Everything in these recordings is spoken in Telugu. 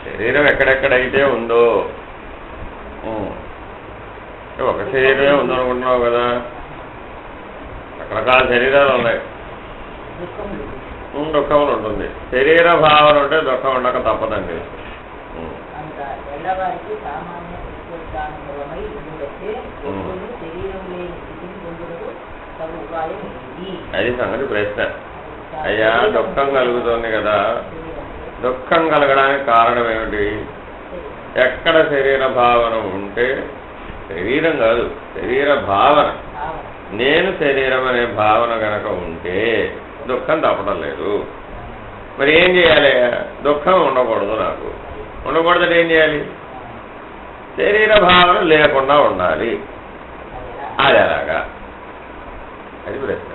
శరీరం ఎక్కడెక్కడైతే ఉందో ఒక శరీరమే ఉందనుకుంటున్నావు కదా, రకరకాల శరీరాలు ఉన్నాయి, దుఃఖం ఉంటుంది. శరీర భావన ఉంటే దుఃఖం ఉండక తప్పదండి. అది సంగతి ప్రశ్న. అయ్యా దుఃఖం కలుగుతుంది కదా, దుఃఖం కలగడానికి కారణం ఏమిటి? ఎక్కడ శరీర భావన ఉంటే, శరీరం కాదు శరీర భావన, నేను శరీరం అనే భావన కనుక ఉంటే దుఃఖం తప్పడం లేదు. మరి ఏం చేయాలి? దుఃఖం ఉండకూడదు, నాకు ఉండకూడదు. ఏం చేయాలి? శరీర భావన లేకుండా ఉండాలి. అది ఎలాగా? అది ప్రశ్న.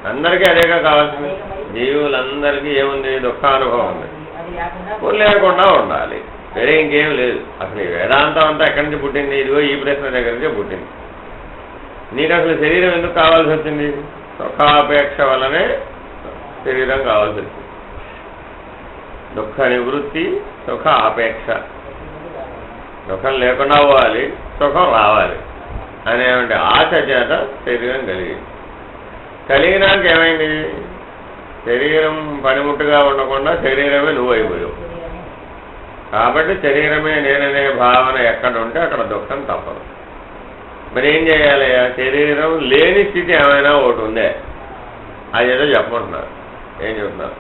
అందరికీ అదేగా కావాల్సింది. జీవులందరికీ ఏముంది? దుఃఖానుభవం ఉంది, లేకుండా ఉండాలి. వేరే ఇంకేం లేదు. అసలు ఈ వేదాంతం అంతా ఎక్కడి నుంచి పుట్టింది? ఇదిగో ఈ ప్రశ్న దగ్గర నుంచే పుట్టింది. నీకు అసలు శరీరం ఎందుకు కావాల్సి వచ్చింది? సుఖాపేక్ష వల్లనే శరీరం కావాల్సి వచ్చింది. దుఃఖ నివృత్తి, సుఖ ఆపేక్ష. దుఃఖం లేకుండా పోవాలి, సుఖం రావాలి అనేటువంటి ఆశ చేత శరీరం కలిగినాక ఏమైంది? శరీరం పనిముట్టుగా ఉండకుండా శరీరమే నువ్వు అయిపోయావు. కాబట్టి శరీరమే నేననే భావన ఎక్కడ ఉంటే అక్కడ దుఃఖం తప్పదు. మరి ఏం చేయాలి? శరీరం లేని స్థితి ఏమైనా ఒకటి ఉందే, అదేదో చెప్పమంటున్నారు. ఏం చెప్తున్నారు?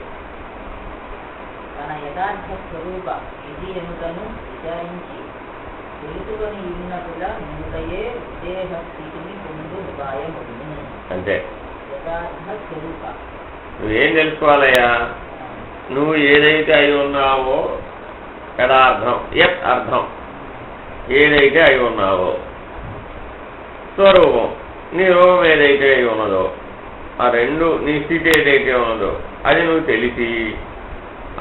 అంతే. నువ్వేం తెలుసుకోవాలయ్యా? నువ్వు ఏదైతే అయి ఉన్నావో యథార్థం, యత్ అర్థం, ఏదైతే అయి ఉన్నావో స్వరూపం, నీ రూపం ఏదైతే అయి ఉన్నదో, ఆ రెండు నీ స్థితి ఏదైతే ఉన్నదో అది నువ్వు తెలిసి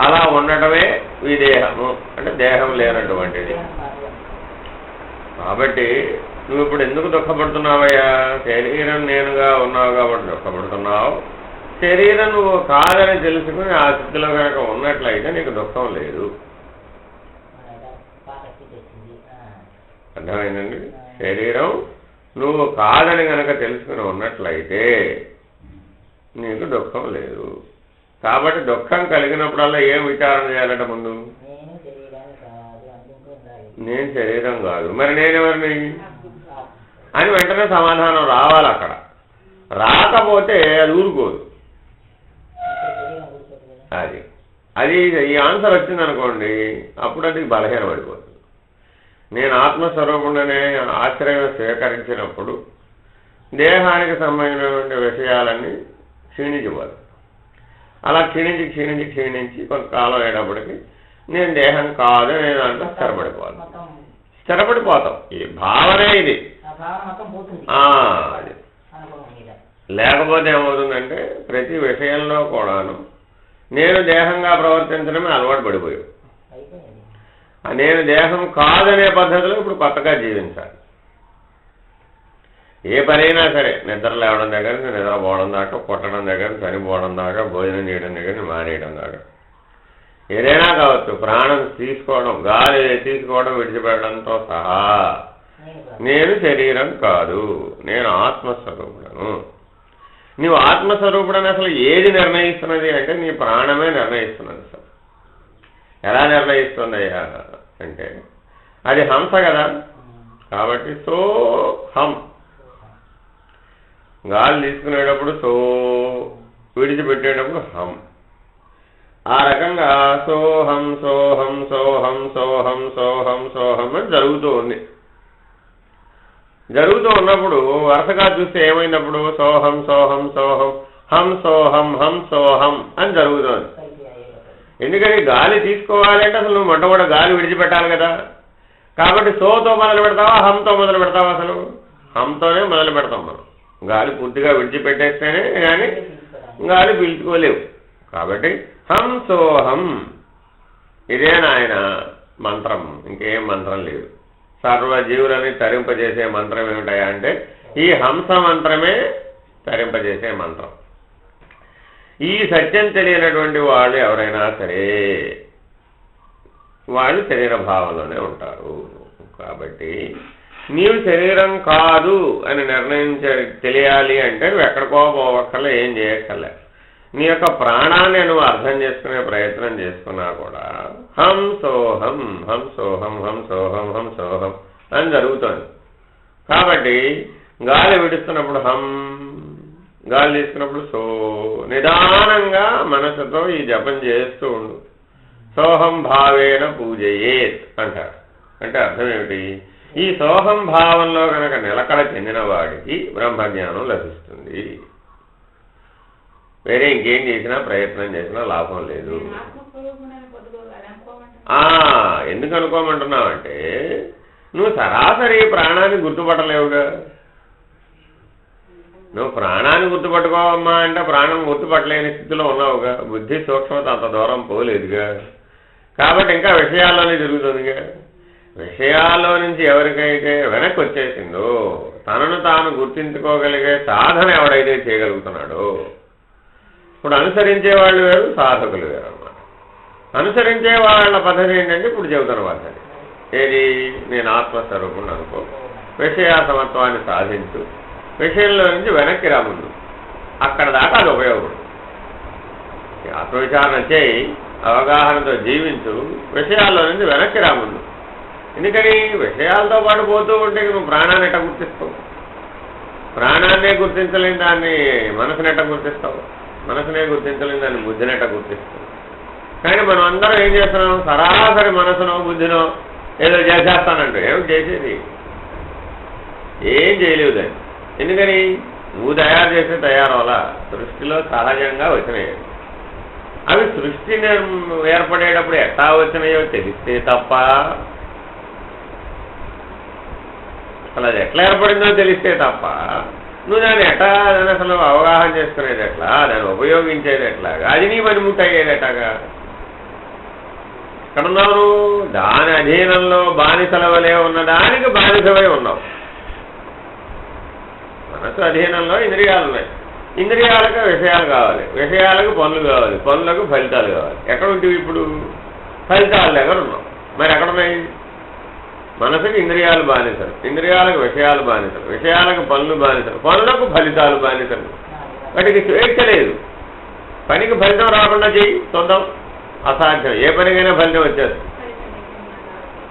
అలా ఉండటమే విదేహము, అంటే దేహం లేనటువంటిది. కాబట్టి నువ్వు ఇప్పుడు ఎందుకు దుఃఖపడుతున్నావయ్యా? శరీరం నేనుగా ఉన్నావు కాబట్టి దుఃఖపడుతున్నావు. శరీరం నువ్వు కాదని తెలుసుకుని ఆ స్థితిలో కనుక ఉన్నట్లయితే నీకు దుఃఖం లేదు. అర్థమైందండి? శరీరం నువ్వు కాదని కనుక తెలుసుకుని ఉన్నట్లయితే నీకు దుఃఖం లేదు. కాబట్టి దుఃఖం కలిగినప్పుడల్లా ఏం విచారణ చేయాలంటే ముందు నేను శరీరం కాదు, మరి నేనెవరిని అని వెంటనే సమాధానం రావాలి. అక్కడ రాకపోతే అది ఊరుకోదు. అది ఈ ఆన్సర్ వచ్చిందనుకోండి, అప్పుడు అది బలహీన పడిపోతుంది. నేను ఆత్మస్వరూపుడనే ఆశ్రయం స్వీకరించినప్పుడు దేహానికి సంబంధించినటువంటి విషయాలన్నీ క్షీణించిపోతాయి. అలా క్షీణించి కొంతకాలం అయ్యేటప్పటికి నేను దేహం కాదు అనే దాంట్లో స్థిరపడిపోతాం. ఈ భావనే ఇది. అది లేకపోతే ఏమవుతుందంటే ప్రతి విషయంలో కూడాను నేను దేహంగా ప్రవర్తించడమే అలవాటు పడిపోయావు. నేను దేహం కాదనే పద్ధతిలో ఇప్పుడు కొత్తగా జీవించాలి. ఏ పనైనా సరే, నిద్ర లేవడం దగ్గర నుంచి నిద్రపోవడం దాకా, పుట్టడం దగ్గర నుంచి చనిపోవడం దాకా, భోజనం చేయడం దగ్గర నుంచి మానేయడం దాకా, ఏదైనా కావచ్చు, ప్రాణం తీసుకోవడం, గాలి తీసుకోవడం, విడిచిపెట్టడంతో సహా నేను శరీరం కాదు, నేను ఆత్మస్వరూపుడను. నీవు ఆత్మస్వరూపుడని అసలు ఏది నిర్ణయిస్తున్నది అంటే నీ ప్రాణమే నిర్ణయిస్తున్నది. సార్ ఎలా నిర్ణయిస్తుందయ్యా అంటే అది హంస కదా. కాబట్టి సో హం, గాలి తీసుకునేటప్పుడు సో, విడిచిపెట్టేటప్పుడు హం. ఆ రకంగా సోహం సోహం సోహం సోహం సోహం సోహం అని జరుగుతూ ఉంది. జరుగుతూ ఉన్నప్పుడు వరుసగా చూస్తే ఏమైనప్పుడు సోహం సోహం సోహం హం సోహం హం సోహం అని జరుగుతుంది. ఎందుకని గాలి తీసుకోవాలి అంటే అసలు నువ్వు మొట్టమొదటి గాలి విడిచిపెట్టాలి కదా. కాబట్టి సోతో మొదలు పెడతావా, హంతో మొదలు పెడతావా? అసలు హంతోనే మొదలు పెడతాం మనం. గాలి పూర్తిగా విడిచిపెట్టేస్తేనే కానీ గాలి పీల్చుకోలేవు. కాబట్టి హం సోహం, ఇదే నాయన మంత్రం, ఇంకేం మంత్రం లేదు. సర్వజీవులని తరింపజేసే మంత్రం ఏమిటాయా అంటే ఈ హంస మంత్రమే తరింపజేసే మంత్రం. ఈ సత్యం తెలియనటువంటి వాళ్ళు ఎవరైనా సరే వాళ్ళు శరీర భావంలోనే ఉంటారు. కాబట్టి నీవు శరీరం కాదు అని తెలియాలి అంటే నువ్వు ఎక్కడికో పోవక్కర్లే, ఏం చేయక్కర్లే. నీ యొక్క ప్రాణాన్ని నువ్వు అర్థం చేసుకునే ప్రయత్నం చేసుకున్నా కూడా హం సోహం హం సోహం హం సోహం హం సోహం అని జరుగుతుంది. కాబట్టి గాలి విడుస్తున్నప్పుడు హం, గాలి తీసుకున్నప్పుడు సో, నిదానంగా మనసుతో ఈ జపం చేస్తూ ఉండు. సోహం భావేన పూజయేత్ అంటారు. అంటే అర్థం ఏమిటి? ఈ సోహం భావంలో కనుక నిలకడ చెందిన వాడికి బ్రహ్మజ్ఞానం లభిస్తుంది. వేరే ఇంకేం చేసినా ప్రయత్నం చేసినా లాభం లేదు. ఎందుకు అనుకోమంటున్నావంటే నువ్వు సరాసరి ప్రాణాన్ని గుర్తుపట్టలేవుగా. నువ్వు ప్రాణాన్ని గుర్తుపట్టుకోవమ్మా అంటే ప్రాణం గుర్తుపట్టలేని స్థితిలో ఉన్నావుగా. బుద్ధి సూక్ష్మత అంత దూరం పోలేదుగా. కాబట్టి ఇంకా విషయాల్లోనే జరుగుతుందిగా. విషయాల్లో నుంచి ఎవరికైతే వెనక్కి వచ్చేసిందో, తనను తాను గుర్తించుకోగలిగే సాధన ఎవడైతే చేయగలుగుతున్నాడో, ఇప్పుడు అనుసరించే వాళ్ళు వేరు, సాధకులు వేరు అన్నమాట. అనుసరించే వాళ్ళ పద్ధతి ఏంటంటే ఇప్పుడు చెబుతున్న పద్ధతి ఏది? నేను ఆత్మస్వరూపుణ్ణి అనుకో, విషయ సమత్వాన్ని సాధించు, విషయంలో నుంచి వెనక్కి రాముందు, అక్కడ దాకా అది ఉపయోగపడు. ఆత్మవిచారణ చేయి, అవగాహనతో జీవించు, విషయాల్లో నుంచి వెనక్కి రాముందు. ఎందుకని? విషయాలతో పాటు పోతూ ఉంటే నువ్వు ప్రాణాన్ని ఎట్ట గుర్తిస్తావు? ప్రాణాన్నే గుర్తించలేని దాన్ని మనసుని ఎట్ట గుర్తిస్తావు? మనసునే గుర్తించలేని దాన్ని బుద్ధిని ఎట్ట గుర్తిస్తావు? కానీ మనం అందరం ఏం చేస్తున్నాం? సరాసరి మనసునో బుద్ధినో ఏదో చేసేస్తానంటూ ఏమిటి చేసేది? ఏం చేయలేవు దాన్ని. ఎందుకని? నువ్వు తయారు చేస్తే తయారవలా, సృష్టిలో సహజంగా వచ్చినాయి. అవి సృష్టి ఏర్పడేటప్పుడు ఎట్టా వచ్చినాయో తెలిస్తే తప్ప, అసలు అది ఎట్లా ఏర్పడిందో తెలిస్తే తప్ప నువ్వు దాన్ని ఎట్లా అసలు అవగాహన చేసుకునేది ఎట్లా, దాన్ని ఉపయోగించేది ఎట్లాగా, అది నీ పనిముట్టు అయ్యేది ఎట్లాగా? ఎక్కడున్నావు? దాని అధీనంలో బానిసల వలె ఉన్నదానికి బానిసవై ఉన్నావు. మనసు అధీనంలో ఇంద్రియాలు ఉన్నాయి. ఇంద్రియాలకు విషయాలు కావాలి, విషయాలకు పనులు కావాలి, పనులకు ఫలితాలు కావాలి. ఎక్కడ ఉంటుంది ఇప్పుడు? ఫలితాల దగ్గర ఉన్నావు. మరి ఎక్కడున్నాయి? మనసుకి ఇంద్రియాలు బానిసలు, ఇంద్రియాలకు విషయాలు బానిసలు, విషయాలకు పనులు బానిసలు, పనులకు ఫలితాలు బానిసలు. వాటికి స్వేచ్ఛ లేదు. పనికి ఫలితం రాకుండా చెయ్యి, చూద్దాం. అసాధ్యం. ఏ పనికైనా ఫలితం వచ్చేస్తుంది.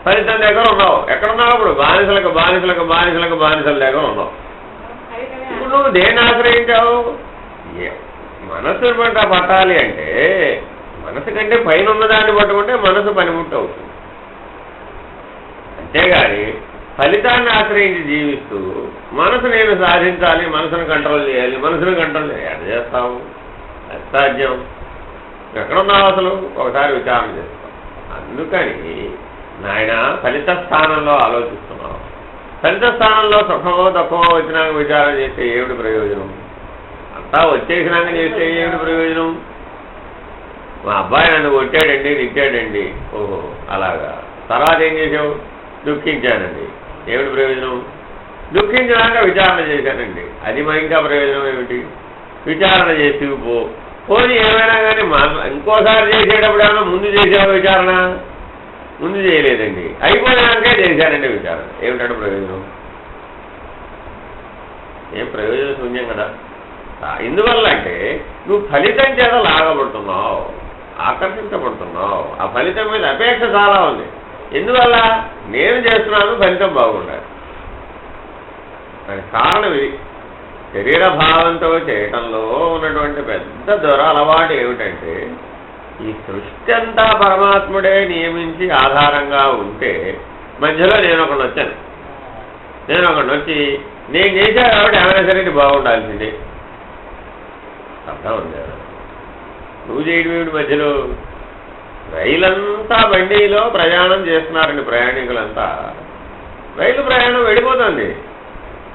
ఫలితం దగ్గర ఉన్నావు. ఎక్కడున్నావు ఇప్పుడు? బానిసలకు బానిసలకు బానిసలకు బానిసల దగ్గర ఉన్నావు. ఇప్పుడు నువ్వు దేన్ని ఆశ్రయించావు? మనసు పట్టాలి అంటే మనసు కంటే పైన ఉన్నదాన్ని పట్టుకుంటే మనసు పనిముట్టు అవుతుంది. అంతేగాని ఫలితాన్ని ఆశ్రయించి జీవిస్తూ మనసు నేను సాధించాలి, మనసును కంట్రోల్ చేయాలి, మనసును కంట్రోల్ చేయాలి చేస్తావు? అసాధ్యం. ఎక్కడున్నావు అసలు? ఒకసారి విచారణ చేస్తావు. అందుకని నాయన ఫలిత స్థానంలో ఆలోచిస్తున్నావు. ఫలిత స్థానంలో సుఖమో దుఃఖమో వచ్చినాక విచారణ చేస్తే ఏమిటి ప్రయోజనం? అంతా వచ్చేసినాక చేస్తే ఏమిటి ప్రయోజనం? మా అబ్బాయి నన్ను కొట్టాడండి, తిట్టాడండి, ఓహో అలాగా. తర్వాత ఏం చేసావు? దుఃఖించానండి, ఏమిటి ప్రయోజనం? దుఃఖించినాక విచారణ చేశానండి, అది మా ఇంకా ప్రయోజనం ఏమిటి? విచారణ చేసి పోనీ ఏమైనా కానీ ఇంకోసారి చేసేటప్పుడు ఏమైనా ముందు చేసావు విచారణ? ముందు చేయలేదండి, అయిపోయినాకే చేశానండి విచారణ, ఏమిటంటే ప్రయోజనం? ఏం ప్రయోజనం శూన్యం కదా. ఎందువల్ల అంటే నువ్వు ఫలితం చేత లాగబడుతున్నావు, ఆకర్షించబడుతున్నావు. ఆ ఫలితం మీద అపేక్ష చాలా ఉంది. ఎందువల్ల? నేను చేస్తున్నాను, ఫలితం బాగుండాలి. దానికి కారణం ఇది. శరీర భావంతో చేయటంలో ఉన్నటువంటి పెద్ద అలవాటు ఏమిటంటే ఈ సృష్టి అంతా పరమాత్ముడే నియమించి ఆధారంగా ఉంటే మధ్యలో నేను ఒకడు వచ్చాను. నేను ఒకడు వచ్చి నేను చేసా కాబట్టి ఏమైనా సరే ఇది బాగుండాల్సిందే. అర్థం ఉంది కదా. నువ్వు చేయడం ఏమిటి మధ్యలో? రైలంతా బండిలో ప్రయాణం చేస్తున్నారండి ప్రయాణికులంతా. రైలు ప్రయాణం వెళ్ళిపోతుంది.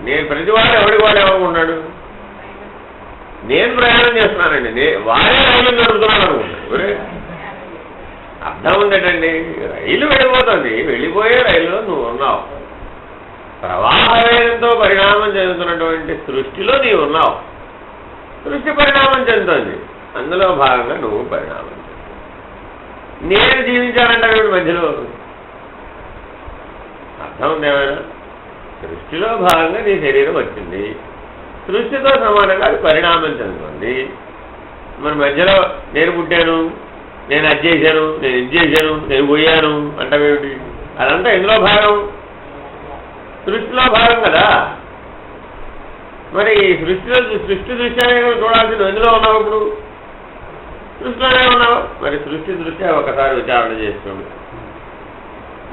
నేను ప్రతివాడు ఎవడి వాడు ఏమనుకున్నాడు? నేను ప్రయాణం చేస్తున్నానండి, వాడే రైలు నడుపుతున్నాను అనుకుంటాడు. అర్థం ఉందేటండి, రైలు వెళ్ళిపోతుంది, వెళ్ళిపోయే రైలులో నువ్వు ఉన్నావు. ప్రవాహ వేగంతో పరిణామం చెందుతున్నటువంటి సృష్టిలో నీవు ఉన్నావు. సృష్టి పరిణామం చెందుతుంది, అందులో భాగంగా నువ్వు పరిణామం చెందుతావు. నేను జీవించానంటే మధ్యలో అర్థం ఉంది ఏమైనా? సృష్టిలో భాగంగా నీ శరీరం వచ్చింది, సృష్టితో సమానంగా అది పరిణామం చెందుతుంది. మరి మధ్యలో నేను పుట్టాను, నేను అది చేశాను, నేను ఇది చేశాను, నేను పోయాను అంటావేమిటి? అదంతా ఎందులో భాగం? సృష్టిలో భాగం కదా. మరి సృష్టి దృష్ట్యానే చూడాల్సింది ఎందులో ఉన్నావు? ఇప్పుడు సృష్టిలోనే ఉన్నావు. మరి సృష్టి దృష్ట్యా ఒకసారి విచారణ చేస్తున్నాడు.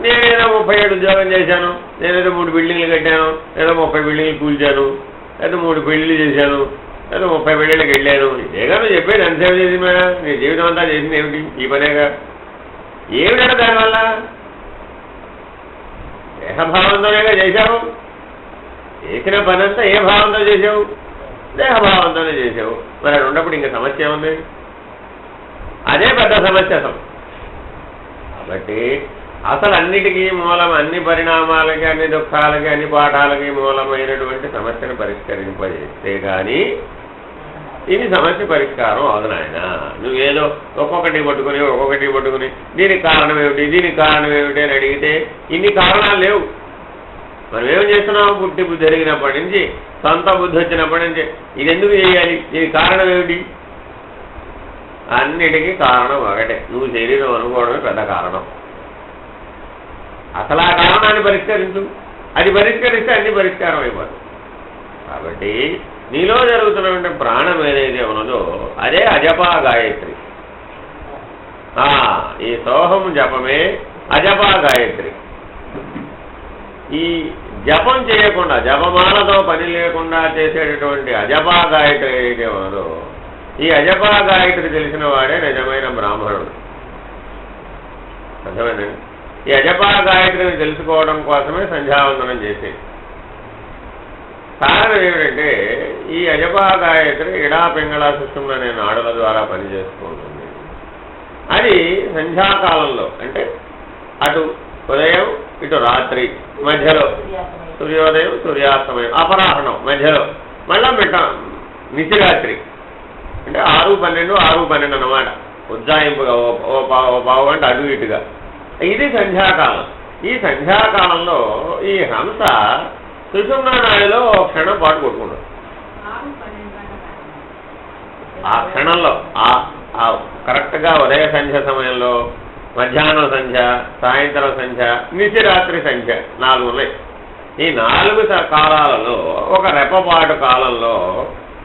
నేనేదో 37 ఉద్యోగం చేశాను, నేనేదో 3 బిల్డింగ్లు కట్టాను, ఏదో 30 బిల్డింగ్లు కూల్చాను, ఏదో 3 పెళ్లిళ్ళు చేశాను, ఏదో 30 పెళ్లిళ్ళకి వెళ్ళాను. ఇదేగా నువ్వు చెప్పేది ఎంతసేపు చేసింది మేడం? నీ జీవితం అంతా చేసింది ఏమిటి? ఈ పనేగా. ఏమిటంటే దానివల్ల దేహభావంతోనేగా చేశావు. చేసిన పని అంతా ఏ భావంతో చేసావు? దేహభావంతోనే చేసావు. మరి అది ఉన్నప్పుడు ఇంకా సమస్య ఉంది. అదే పెద్ద సమస్య అసలు. కాబట్టి అసలు అన్నిటికీ మూలం, అన్ని పరిణామాలకి, అన్ని దుఃఖాలకి, అన్ని పాఠాలకి మూలమైనటువంటి సమస్యను పరిష్కరింపజేస్తే కానీ ఇది సమస్య పరిష్కారం అవును ఆయన. నువ్వేదో ఒక్కొక్కటి పట్టుకుని దీనికి కారణం ఏమిటి, దీనికి కారణం ఏమిటి అని అడిగితే ఇన్ని కారణాలు లేవు. మనం ఏం చేస్తున్నాము? పుట్టి బుద్ధి జరిగినప్పటి నుంచి, సొంత బుద్ధి వచ్చినప్పటి నుంచి ఇది ఎందుకు చేయాలి, దీనికి కారణం ఏమిటి? అన్నిటికీ కారణం ఒకటే, నువ్వు శరీరం అనుకోవడమే పెద్ద కారణం. అసలు ఆ కారణాన్ని పరిష్కరించు. అది పరిష్కరిస్తే అన్ని పరిష్కారం అయిపోతుంది. కాబట్టి నీలో జరుగుతున్నటువంటి ప్రాణం ఏదైతే ఉన్నదో అదే అజపా గాయత్రి. ఈ సోహం జపమే అజపా గాయత్రి. ఈ జపం చేయకుండా, జపమాలతో పని లేకుండా చేసేటటువంటి అజపా గాయత్రి ఏదైతే ఉన్నదో ఈ అజపా గాయత్రి తెలిసిన వాడే నిజమైన బ్రాహ్మణుడు. అర్థమైందండి? ఈ అజపా గాయత్రిని తెలుసుకోవడం కోసమే సంధ్యావందనం చేసేది. కారణం ఏమిటంటే ఈ అజపా గాయత్రి ఇడా పింగళ సుషుమ్న అనే నాడుల ద్వారా పనిచేసుకుంటుంది. అది సంధ్యాకాలంలో, అంటే అటు ఉదయం ఇటు రాత్రి మధ్యలో, సూర్యోదయం సూర్యాస్తమయం, అపరాహ్నం మధ్యలో, మళ్ళా నిశిరాత్రి అంటే 6-12 6-12 అన్నమాట. ఉజ్జాయింపుగా ఓ పావు గంట అటు ఇటుగా. ఇది సంధ్యాకాలం. ఈ సంధ్యాకాలంలో ఈ హంస సుషుమ్నా నాడిలో క్షణం పాటు కొట్టుకుంటుంది. ఆ క్షణంలో కరెక్ట్గా ఉదయ సంధ్య సమయంలో, మధ్యాహ్నం సంధ్య, సాయంత్రం సంధ్య, నిశిరాత్రి సంధ్య 4 ఉన్నాయి. ఈ 4 కాలాలలో ఒక రెప్పపాటు కాలంలో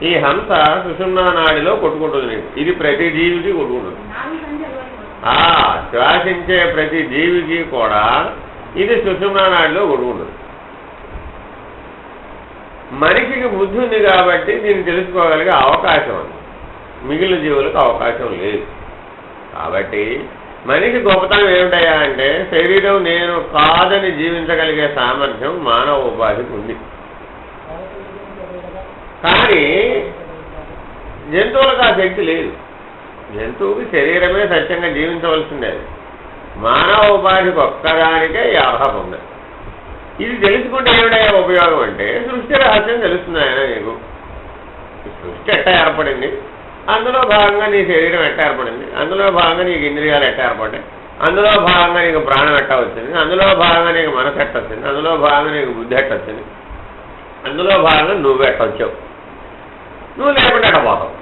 ఈ హంస సుషుమ్నా నాడిలో కొట్టుకుంటుంది. ఇది ప్రతి జీవికి కొట్టుకుంటుంది. శ్వాసించే ప్రతి జీవికి కూడా ఇది సుషుమ్నా నాడిలో కొట్టుకుంటుంది. మనిషికి బుద్ధి ఉంది కాబట్టి దీన్ని తెలుసుకోగలిగే అవకాశం ఉంది, మిగిలిన జీవులకు అవకాశం లేదు. కాబట్టి మనిషి గొప్పతనం ఏమిటయా అంటే శరీరం నేను కాదని జీవించగలిగే సామర్థ్యం మానవ ఉపాధికి ఉంది. కానీ జంతువులకు ఆ శక్తి లేదు. జంతువుకి శరీరమే సత్యంగా జీవించవలసిందే. మానవ ఉపాధికి ఒక్కదానికే ఈ అర్హత ఉంది. ఇది తెలుసుకుంటే ఏమిటయ్యా ఉపయోగం అంటే సృష్టి రహస్యం తెలుస్తుంది ఆయన నీకు. సృష్టి ఎట్లా ఏర్పడింది, అందులో భాగంగా నీ శరీరం ఎట్లా ఏర్పడింది, అందులో భాగంగా నీకు ఇంద్రియాలు ఎట్లా ఏర్పడ్డాయి, అందులో భాగంగా నీకు ప్రాణం ఎట్లా వచ్చింది, అందులో భాగంగా నీకు మనసు ఎట్ట వచ్చింది, అందులో భాగంగా నీకు బుద్ధి ఎట్ట వచ్చింది, అందులో భాగంగా నువ్వు ఎట్టొచ్చావు. నువ్వు లేకుండా ఎట్టపోతావు.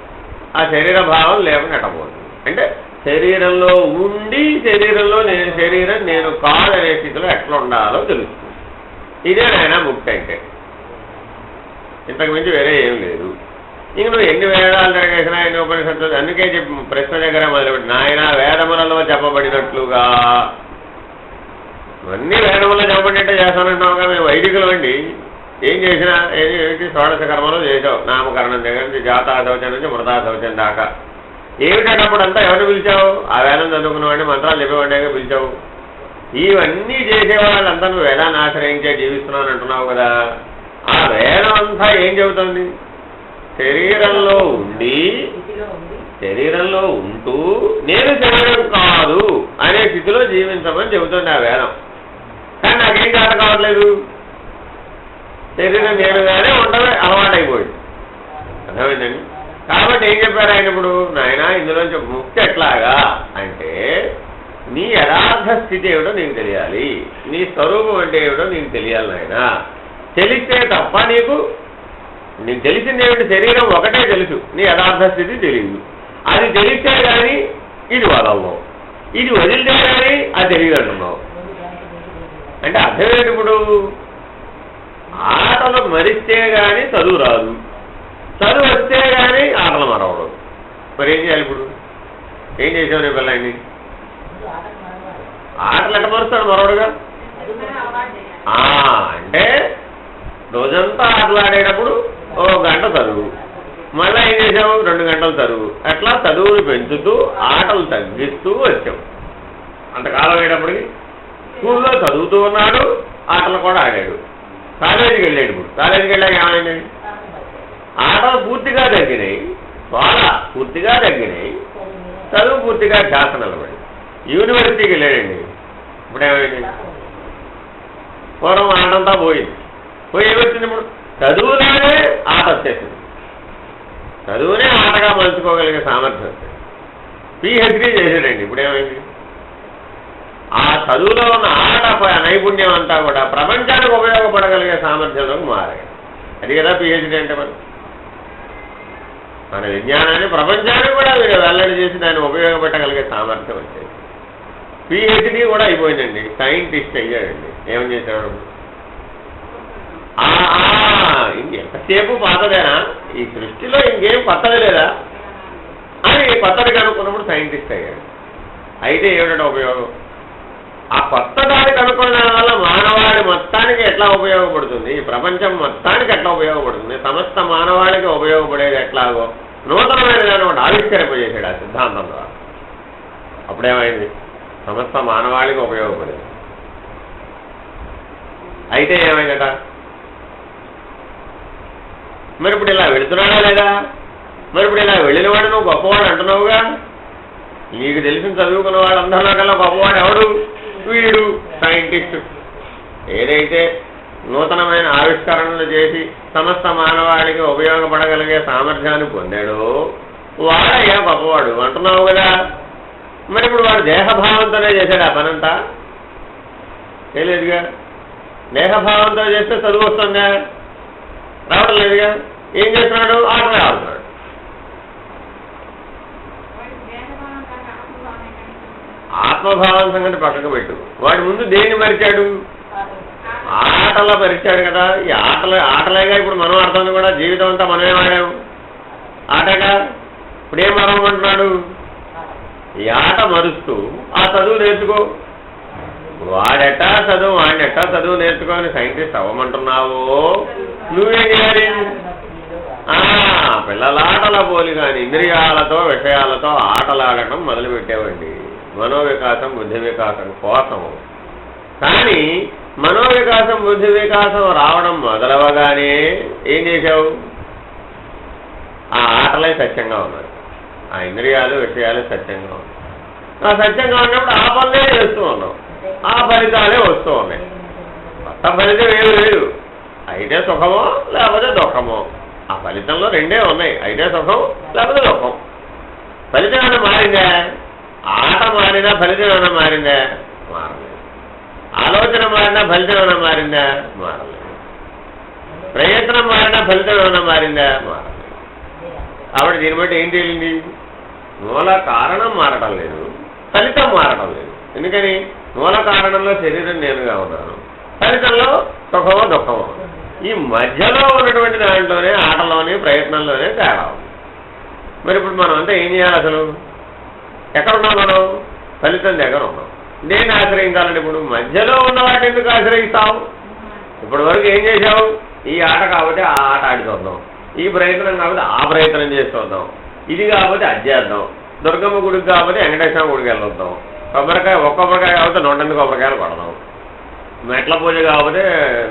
ఆ శరీర భావం లేకుండా ఎట్టపోతుంది. అంటే శరీరంలో ఉండి శరీరం నేను కాదనే స్థితిలో ఎట్లా ఉండాలో తెలుస్తుంది. ఇదే నాయన ముక్తి అంటే. ఇంతకు మించి వేరే ఏం లేదు. ఇంక నువ్వు ఎన్ని వేదాలు తిరగేసినా, ఎన్ని ఉపనిషత్తులు, అందుకే ప్రశ్న దగ్గర మొదలుపెట్టి నాయన వేదములలో చెప్పబడినట్లుగా అన్ని వేదములలో చెప్పబడినట్టే చేస్తానంటున్నావుగా. మేము వైదికులు అండి, ఏం చేసినా ఏంటి షోడశ కర్మలో చేసావు. నామకరణం దగ్గర నుంచి జాతాశౌచం నుంచి మృతాశౌచం దాకా ఏమిటన్నప్పుడంతా ఎవరిని పిలిచావు? ఆ వేదం చదువుకున్నవాడిని, మంత్రాలు చెప్పేవాడిగా పిలిచావు. ఇవన్నీ చేసేవాళ్ళంతా నువ్వు వేదాన్ని ఆశ్రయించే జీవిస్తున్నాను అంటున్నావు కదా. ఆ వేదం అంతా ఏం చెబుతుంది? శరీరంలో ఉంటూ నేను శరీరం కాదు అనే స్థితిలో జీవించమని చెబుతుంది ఆ వేదం. కానీ నాకేం కాదు కావట్లేదు. శరీరం నేనుగానే ఉండవే అలవాటైపోయింది. అర్థమైందండి? కాబట్టి ఏం చెప్పారు ఆయన ఇప్పుడు? నాయన ఇందులోంచి ముక్తి ఎట్లాగా అంటే నీ యథార్థ స్థితి ఏమిటో నీకు తెలియాలి, నీ స్వరూపం అంటే ఏమిటో నీకు తెలియాలి నాయన. తెలిస్తే తప్ప నీకు తెలిసింది ఏమిటి, శరీరం ఒకటే తెలుసు, నీ యథార్థ స్థితి తెలియదు. అది తెలిస్తే కానీ ఇది వదలవు, ఇది వదిలితే కానీ అది తెలియదు అంటున్నావు. అంటే అర్థం ఏంటి, ఇప్పుడు ఆటలు మరిస్తే కానీ చదువు రాదు, చదువు వస్తే కానీ ఆటలు మరవడు. మరి ఏం చేయాలి ఇప్పుడు? ఏం చేసావు నీ పిల్లాన్ని? ఆటలు ఎట్ట మరుస్తాడు మరవడుగా? అంటే రోజంతా ఆటలు ఆడేటప్పుడు 1 గంట చదువు, మళ్ళీ ఏం చేసావు 2 గంటలు చదువు, అట్లా చదువుని పెంచుతూ ఆటలు తగ్గిస్తూ వచ్చావు. అంతకాలం అయ్యేటప్పటికి స్కూల్లో చదువుతూ ఉన్నాడు, ఆటలు కూడా ఆడాడు. కాలేజీకి వెళ్ళాడు. ఇప్పుడు కాలేజీకి వెళ్ళాక ఏమైంది? ఆటలు పూర్తిగా తగ్గినాయి, చాలా పూర్తిగా తగ్గినాయి, చదువు పూర్తిగా ధ్యాస నిలబడి. యూనివర్సిటీకి వెళ్ళాడండి. ఇప్పుడు ఏమైంది? పూర్వం ఆటంతా పోయింది. పోయి ఏమొచ్చింది? ఇప్పుడు చదువులోనే ఆట వచ్చేసింది. చదువునే ఆటగా మలుచుకోగలిగే సామర్థ్యం వచ్చింది. PhD చేశాడండి. ఇప్పుడు ఏమైంది? ఆ చదువులో ఉన్న ఆట నైపుణ్యం అంతా కూడా ప్రపంచానికి ఉపయోగపడగలిగే సామర్థ్యంలోకి మారాయి. అది కదా PhD అంటే. మన విజ్ఞానాన్ని ప్రపంచానికి కూడా మీరు వెల్లడి చేసి దాన్ని ఉపయోగపెట్టగలిగే సామర్థ్యం వచ్చేది. PhD కూడా అయిపోయిందండి, సైంటిస్ట్ అయ్యాడండి. ఏమని చేశాడు? ఎంతసేపు పాతదేనా, ఈ సృష్టిలో ఇంకేం కొత్తది లేదా అని కొత్తది కనుక్కున్నప్పుడు సైంటిస్ట్ అయ్యాడు. అయితే ఏమిటంటే ఉపయోగం? ఆ కొత్త దాన్ని కనుక్కోవడం వల్ల మానవాళి మొత్తానికి ఎట్లా ఉపయోగపడుతుంది, ఈ ప్రపంచం మొత్తానికి ఎట్లా ఉపయోగపడుతుంది, సమస్త మానవాళికి ఉపయోగపడేది ఎట్లాగో నూతనమైన దాన్ని ఒకటి ఆవిష్కరింపజేశాడు ఆ సిద్ధాంతం ద్వారా. అప్పుడేమైంది? సమస్త మానవాళికి ఉపయోగపడేది. అయితే ఏమైందట? మరి ఇప్పుడు ఇలా వెళుతున్నాడా లేదా? మరి ఇప్పుడు ఇలా వెళ్ళిన వాడు నువ్వు గొప్పవాడు అంటున్నావుగా. నీకు తెలిసిన చదువుకున్న వాళ్ళందరిలో కల్లా గొప్పవాడు ఎవడు? వీడు సైంటిస్ట్. ఏదైతే నూతనమైన ఆవిష్కరణలు చేసి సమస్త మానవాళికి ఉపయోగపడగలిగే సామర్థ్యాన్ని పొందాడో వాడయ్యా గొప్పవాడు అంటున్నావు కదా. మరి ఇప్పుడు వాడు దేహభావంతోనే చేశాడు ఆ పనంతా? తెలియదుగా. దేహభావంతో చేస్తే చదువు వస్తుందా? రావడం లేదుగా. ఏం చేస్తున్నాడు? ఆటలు ఆడుతున్నాడు. ఆత్మభావం సంగతి పక్కకు పెట్టు. వాడి ముందు దేన్ని మరిచాడు? ఆటలా పరిచాడు కదా. ఈ ఆటలేగా ఇప్పుడు మనం ఆడుతుంది కూడా. జీవితం అంతా మనమే ఆడాము ఆటగా. ఇప్పుడేం మరవమంటున్నాడు? ఈ ఆట మరుస్తూ ఆ చదువు నేర్చుకో. వాడెట్టా చదువు వాడినెట్టా చదువు నేర్చుకోని సైంటిస్ట్ అవ్వమంటున్నావో నువ్వేం చేయాలి? పిల్లలాటల పోలి కానీ ఇంద్రియాలతో విషయాలతో ఆటలాడటం మొదలుపెట్టావండి మనోవికాసం బుద్ధి వికాసం కోసము. కానీ మనోవికాసం బుద్ధి వికాసం రావడం మొదలవగానే ఏం చేశావు? ఆ ఆటలే సత్యంగా ఉన్నాయి, ఆ ఇంద్రియాలు విషయాలు సత్యంగా ఉన్నాయి. ఆ సత్యంగా ఉన్నప్పుడు ఆ పనులే చేస్తూ ఉన్నావు, ఆ ఫలితాలే వస్తూ ఉన్నాయి. కొత్త ఫలితం ఏమి లేదు. అయితే సుఖమో లేకపోతే దుఃఖమో. ఆ ఫలితంలో రెండే ఉన్నాయి, అయితే సుఖం లేకపోతే దుఃఖం. ఫలితం ఏమైనా మారిందా? ఆట మారినా ఫలితం ఏమైనా మారిందా? మారలేదు. ఆలోచన మారినా ఫలితం ఏమైనా మారిందా? మారలేదు. ప్రయత్నం మారినా ఫలితం ఏమైనా మారిందా? మారలేదు. కాబట్టి దీన్ని బట్టి ఏం తేలింది? మూల కారణం మారటం లేదు, ఫలితం మారటం లేదు. ఎందుకని? మూల కారణంలో శరీరం నేనుగా ఉన్నాను, ఫలితంలో సుఖమో దుఃఖమో. ఈ మధ్యలో ఉన్నటువంటి దాంట్లోనే ఆటలోనే ప్రయత్నంలోనే తేడా ఉంది. మరి ఇప్పుడు మనం అంతా ఏం చేయాలి? అసలు ఎక్కడున్నాం మనం? ఫలితం దగ్గర ఉన్నాం. దేన్ని ఆశ్రయించాలంటే ఇప్పుడు మధ్యలో ఉన్న వాటిని ఎందుకు ఆశ్రయిస్తావు? ఇప్పటి వరకు ఏం చేసావు? ఈ ఆట కాబట్టి ఆ ఆట ఆడి చూద్దాం, ఈ ప్రయత్నం కాబట్టి ఆ ప్రయత్నం చేసి చూద్దాం, ఇది కాబట్టి అది చేద్దాం, దుర్గమ్మ గుడికి కాబట్టి వెంకటేశ్వర గుడికి వెళ్ళొద్దాం, కొబ్బరికాయ ఒక్కొక్కరికాయ కాబట్టి 108 కొబ్బరికాయలు కొడదాం, మెట్ల పూజ కాబట్టి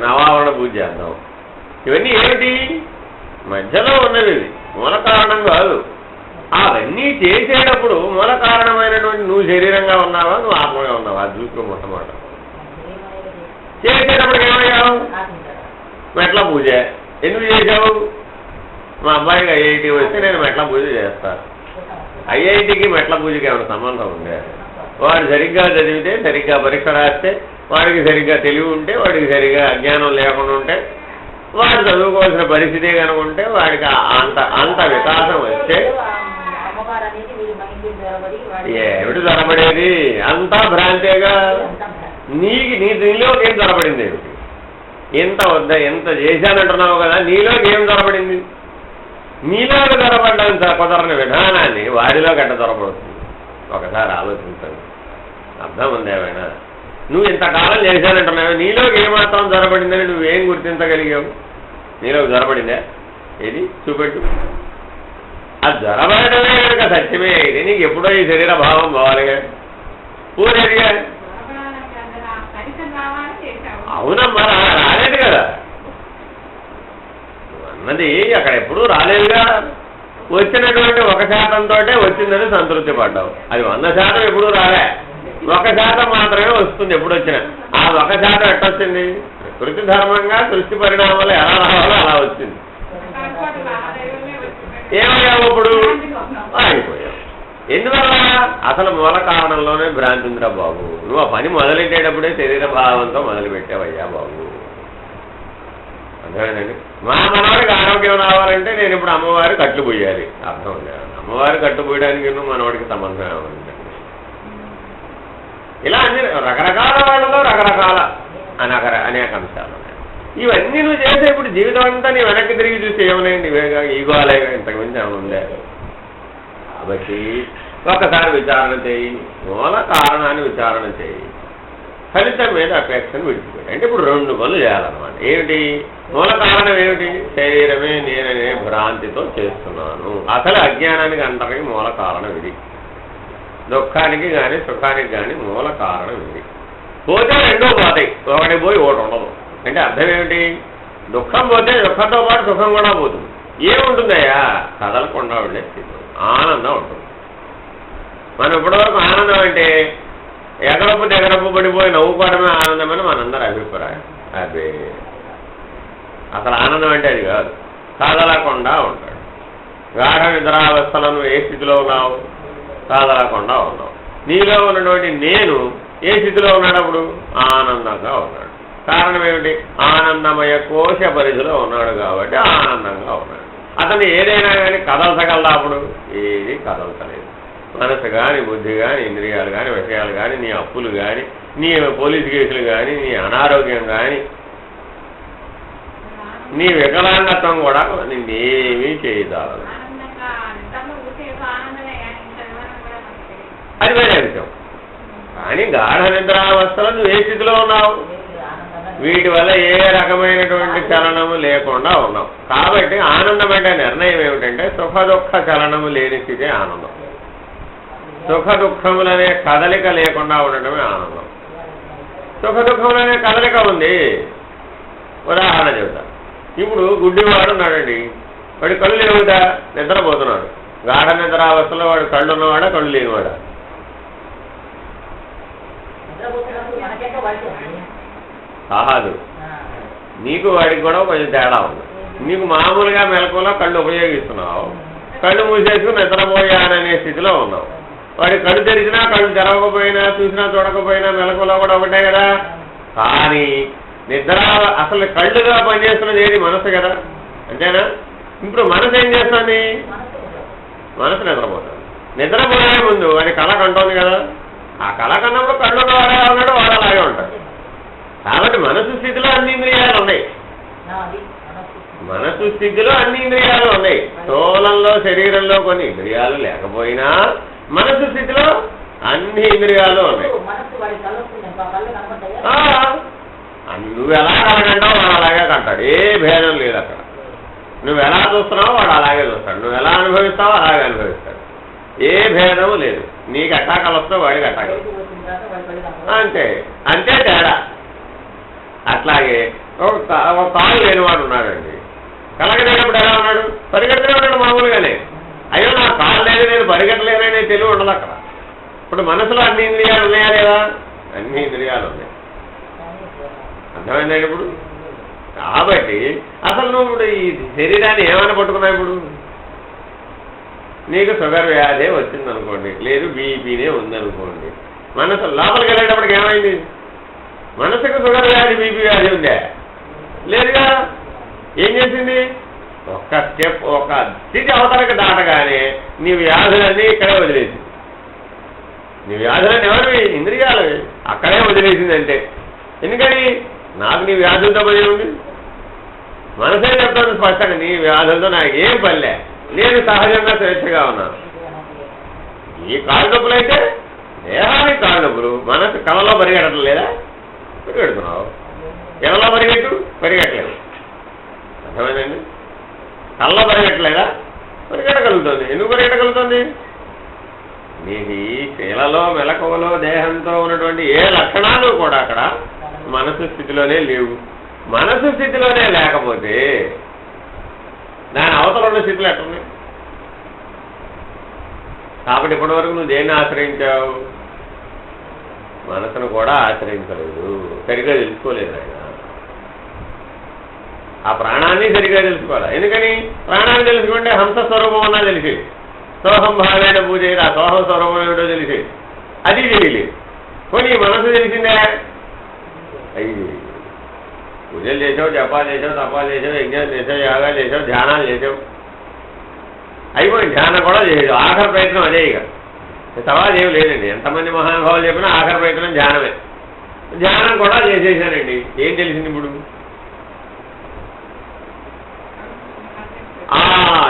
నవావరణ పూజ చేద్దాం. ఇవన్నీ ఏమిటి? మధ్యలో ఉన్నవి. మూల కారణం కాదు. అవన్నీ చేసేటప్పుడు మూల కారణమైనటువంటి నువ్వు శరీరంగా ఉన్నావా, నువ్వు ఆత్మగా ఉన్నావా అది చూసుకో. మొట్టమొదట చేసేటప్పుడు ఏమయ్యావు? మెట్ల పూజ. ఎందుకు చేసావు? మా అబ్బాయికి IIT వస్తే నేను మెట్ల పూజ చేస్తాను. IITకి మెట్ల పూజకి ఏమైనా సంబంధం ఉందే? వాడు సరిగ్గా చదివితే, సరిగ్గా పరీక్ష రాస్తే, వాడికి సరిగ్గా తెలివి ఉంటే, వాడికి సరిగ్గా అజ్ఞానం లేకుండా ఉంటే, వాడు చదువుకోవాల్సిన పరిస్థితి కనుక ఉంటే, వాడికి అంత వికాసం వస్తే ఏమిటి ధరపడేది? అంతా భ్రాంతేగా. నీలోకి ఏం ధరపడింది ఏమిటి? ఎంత చేశానంటున్నావు కదా, నీలోకి ఏం ధరపడింది? నీలోకి ధరపడ్డానికి కుదరని విధానాన్ని వాడిలోకి ఎట్ట ధరపడుతుంది? ఒకసారి ఆలోచించండి. అర్థం ఉంది ఏమైనా? నువ్వు ఇంతకాలం చేశానంటున్నావు, నీలోకి ఏమాత్రం ధరపడిందని నువ్వేం గుర్తించగలిగావు? నీలోకి ధరపడిందా? ఏది చూపెట్టు. ఆ ధరపడమే కనుక సత్యమే అయితే నీకు ఎప్పుడో ఈ శరీర భావం పోవాలిగా, పూరేదిగా. అవునమ్మా, రాలేదు కదా అన్నది, అక్కడ ఎప్పుడూ రాలేదుగా. వచ్చినటువంటి 1% వచ్చిందని సంతృప్తి పడ్డావు. అది 100% ఎప్పుడూ రాలే, 1% మాత్రమే వస్తుంది ఎప్పుడు వచ్చినా. ఆ 1% ఎట్టొచ్చింది? ప్రకృతి ధర్మంగా సృష్టి పరిణామాలు ఎలా రావాలో అలా వచ్చింది. ఏమయ్యావు ఇప్పుడు? ఆగిపోయావు. ఎందువల్ల? అసలు మూల కారణంలోనే భ్రాంతి ఉందిరా బాబు. నువ్వు ఆ పని మొదలెట్టేటప్పుడే శరీర భావంతో మొదలుపెట్టావయ్యా బాబు. అర్థమేనండి? మా మనవాడికి ఆరోగ్యం రావాలంటే నేను ఇప్పుడు అమ్మవారి కట్లు పోయాలి. అర్థం లేదు. అమ్మవారి కట్టు పోయడానికి మనవాడికి సంబంధం ఏమండి? ఇలా అన్ని రకరకాల వాళ్ళలో రకరకాల అనేక అంశాలు ఉన్నాయి. ఇవన్నీ నువ్వు చేసే ఇప్పుడు జీవితం అంతా నీ వెనక్కి తిరిగి చూసి ఏమన్నాయండి? ఇవేగా ఈగోలేగా, ఇంతకు మించి ఏమైనా ఉందే? కాబట్టి ఒకసారి విచారణ చేయి, మూల కారణాన్ని విచారణ చేయి, ఫలితం మీద అపేక్షను విడిచిపోయి. అంటే ఇప్పుడు 2 పనులు చేయాలన్నమాట. ఏమిటి మూల కారణం? ఏమిటి? శరీరమే నేననే భ్రాంతితో చేస్తున్నాను. అసలు అజ్ఞానానికి అంతరికి మూల కారణం ఇది. దుఃఖానికి కానీ సుఖానికి కానీ మూల కారణం ఇది. పోతే 2 పోతాయి, ఒకటి పోయి ఒకటి ఉండదు. అంటే అర్థం ఏమిటి? దుఃఖం పోతే దుఃఖంతో పాటు సుఖం కూడా పోతుంది. ఏముంటుందయ్యా? కదలకుండా ఉండే స్థితి, ఆనందం ఉంటుంది. మనం ఇప్పటివరకు ఆనందం అంటే ఎగరపు పడిపోయి నవ్వుకోవడమే ఆనందమని మనందరి అభిప్రాయం. అదే అసలు ఆనందం అంటే అది కాదు. కదలకుండా ఉంటాడు. గాఢ నిద్రావస్థలో నువ్వు ఏ స్థితిలో ఉన్నావు? కదలకుండా ఉన్నావు. నీలో ఉన్నటువంటి నేను ఏ స్థితిలో ఉన్నాడప్పుడు? ఆనందంగా ఉన్నాడు. కారణం ఏమిటి? ఆనందమయ కోశ పరిధిలో ఉన్నాడు కాబట్టి ఆనందంగా ఉన్నాడు. అతను ఏదైనా కానీ కదలసగలదా? అప్పుడు ఏది కదలతలేదు. మనసు కానీ, బుద్ధి కానీ, ఇంద్రియాలు కానీ, విషయాలు కానీ, నీ అప్పులు కానీ, నీ పోలీసు కేసులు కానీ, నీ అనారోగ్యం కానీ, నీ వికలాంగత్వం కూడా నిన్నేమీ చేయదాలదు. అది వేరే విషయం. కానీ గాఢ నిద్రావస్థలో నువ్వు ఏ స్థితిలో ఉన్నావు? వీటి వల్ల ఏ రకమైనటువంటి చలనము లేకుండా ఉన్నావు. కాబట్టి ఆనందం అంటే నిర్ణయం ఏమిటంటే సుఖ దుఃఖ చలనము లేని స్థితి ఆనందం. సుఖ దుఃఖములనే కదలిక లేకుండా ఉండటమే ఆనందం. సుఖ దుఃఖములనే కదలిక ఉంది. ఉదాహరణ చెబుతా. ఇప్పుడు గుడ్డివాడు ఉన్నాడండి, వాడి కళ్ళు లేవుదా? నిద్రపోతున్నాడు. గాఢ నిద్రావస్థలో వాడు కళ్ళు ఉన్నవాడా, కళ్ళు లేనివాడా? కాదు, నీకు వాడికి కూడా కొంచెం తేడా ఉంది. నీకు మామూలుగా మెలకువలో కళ్ళు ఉపయోగిస్తున్నావు, కళ్ళు మూసేసుకుని నిద్రపోయాననే స్థితిలో ఉన్నావు. వాడి కళ్ళు తెరిచినా, కళ్ళు తెరవకపోయినా, చూసినా చూడకపోయినా మెలకువలో కూడా ఒకటే కదా. కానీ నిద్ర అసలు కళ్ళుగా పనిచేస్తున్నది ఏది? మనసు కదా, అంతేనా? ఇప్పుడు మనసు ఏం చేస్తుంది? మనసు నిద్రపోతుంది. నిద్రపోయే ముందు వాడి కళ కంటోంది కదా. ఆ కళ కన్నప్పుడు కళ్ళు ఉన్నవాడే ఉన్నాడు, వాడు అలాగే ఉంటాడు. కాబట్టి మనసు స్థితిలో అన్ని ఇంద్రియాలు ఉన్నాయి. మనసు స్థితిలో అన్ని ఇంద్రియాలు ఉన్నాయి. స్థూలంలో శరీరంలో కొన్ని ఇంద్రియాలు లేకపోయినా మనసు స్థితిలో అన్ని ఇంద్రియాలు ఉన్నాయి. నువ్వు ఎలా కలగంటావు వాడు అలాగే కంటాడు. ఏ భేదం లేదు అక్కడ. నువ్వు ఎలా చూస్తున్నావో వాడు అలాగే చూస్తాడు. నువ్వు ఎలా అనుభవిస్తావో అలాగే అనుభవిస్తాడు. ఏ భేదము లేదు. నీకు అట్టాకలు వస్తావు, వాడికి అట్టాకలు. అంతే అంతే తేడా. అట్లాగే ఒక కాలు లేనివాడు ఉన్నాడండి. కలగలేనప్పుడు ఎలా ఉన్నాడు? పరిగెత్తలే ఉన్నాడు మామూలుగానే. అయ్యో నా కాలు లేదు, నేను పరిగెత్తలేననే తెలివి ఉండదు అక్కడ. ఇప్పుడు మనసులో అన్ని ఇంద్రియాలు ఉన్నాయా లేదా? అన్ని ఇంద్రియాలు ఉన్నాయి. అర్థమైందండి ఇప్పుడు? కాబట్టి అసలు నువ్వు ఇప్పుడు ఈ శరీరాన్ని ఏమైనా పట్టుకున్నావు? ఇప్పుడు నీకు షుగర్ వ్యాధే వచ్చిందనుకోండి, లేదు బీపీనే ఉందనుకోండి, మనసు లోపలికి వెళ్ళేటప్పటికి ఏమైంది? మనసుకు షుగర్ వ్యాధి, బీపీ వ్యాధి ఉందే? లేదుగా. ఏం చేసింది? ఒక్క స్టెప్, ఒక స్థితి అవతలకి దాటగానే నీ వ్యాధులన్నీ ఇక్కడే వదిలేసింది. నీ వ్యాధులన్నీ ఎవరివి? ఇంద్రియాలు. అక్కడే వదిలేసిందంటే ఎందుకని? నాకు నీ వ్యాధులతో పని ఉంది. మనసే చెప్తాను స్పష్టంగా, నీ వ్యాధులతో నాకు ఏం పనిలే, నేను సహజంగా స్వేచ్ఛగా ఉన్నాను. ఈ కాళ్ళు నొప్పులు అయితే దేహానికి కాళ్ళు నొప్పులు, మనసు కళలో పరిగెట్టడం లేదా? పరిగెడుతున్నావు. కళలో పరిగెట్టలేదు. అర్థమైందండి? కళ్ళలో పరిగెట్టలేదా? పరిగెట్టగలుగుతుంది. ఎందుకు పరిగెట్టగలుగుతుంది? నీకు ఈ శీలలో, మెలకువలో, దేహంతో ఉన్నటువంటి ఏ లక్షణాలు కూడా అక్కడ మనసు స్థితిలోనే లేవు. మనసు స్థితిలోనే లేకపోతే దాని అవతల ఉన్న స్థితిలో ఎట్లున్నాయి? కాబట్టి ఇప్పటి వరకు నువ్వు దేన్ని ఆశ్రయించావు? మనసును కూడా ఆశ్రయించలేదు, సరిగ్గా తెలుసుకోలేదు ఆయన. ఆ ప్రాణాన్ని సరిగ్గా తెలుసుకోవాలి. ఎందుకని? ప్రాణాన్ని తెలుసుకుంటే హంస స్వరూపం ఉన్నా తెలిసి, సోహం భావేన పూజ, ఆ సోహం స్వరూపం ఏమిటో తెలిసి, అది తెలియలేదు. పోనీ మనసు తెలిసిందే. అయ్యి పూజలు చేసావు, జపాలు చేసావు, తపాలు చేసావు, యజ్ఞాలు చేసావు, యాగాలు చేసావు, ధ్యానాలు చేసావు, అయిపోయింది. ధ్యానం కూడా చేసావు. ఆఖరి ప్రయత్నం అదే. ఇక సవాల్ ఏమి లేదండి. ఎంతమంది మహానుభావులు చెప్పినా ఆఖరి ప్రయత్నం ధ్యానమే. ధ్యానం కూడా చేసేసానండి. ఏం తెలిసింది ఇప్పుడు?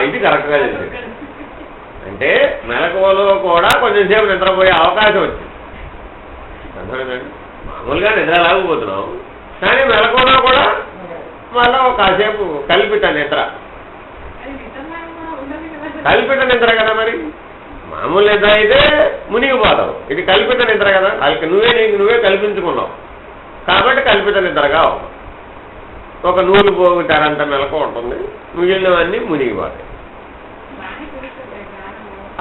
ఇది కరెక్ట్గా తెలిసింది. అంటే మెలకువలో కూడా కొంచెంసేపు నిద్రపోయే అవకాశం వచ్చింది. అర్థమైందండి? మామూలుగా నిద్ర లాగిపోతున్నాం, కానీ మెలకువలో కూడా మళ్ళీ ఒక కాసేపు కల్పిత నిద్ర. కల్పిత నిద్ర కదా మరి. మామూలు నిద్ర అయితే మునిగిపోతావు, ఇది కల్పిత నిద్ర కదా. వాళ్ళకి నువ్వే కల్పించుకున్నావు కాబట్టి కల్పిత నిద్రగా ఒక నూలు పోగుతారంత మెలకు ఉంటుంది, మిగిలినవన్నీ మునిగిపోతాయి.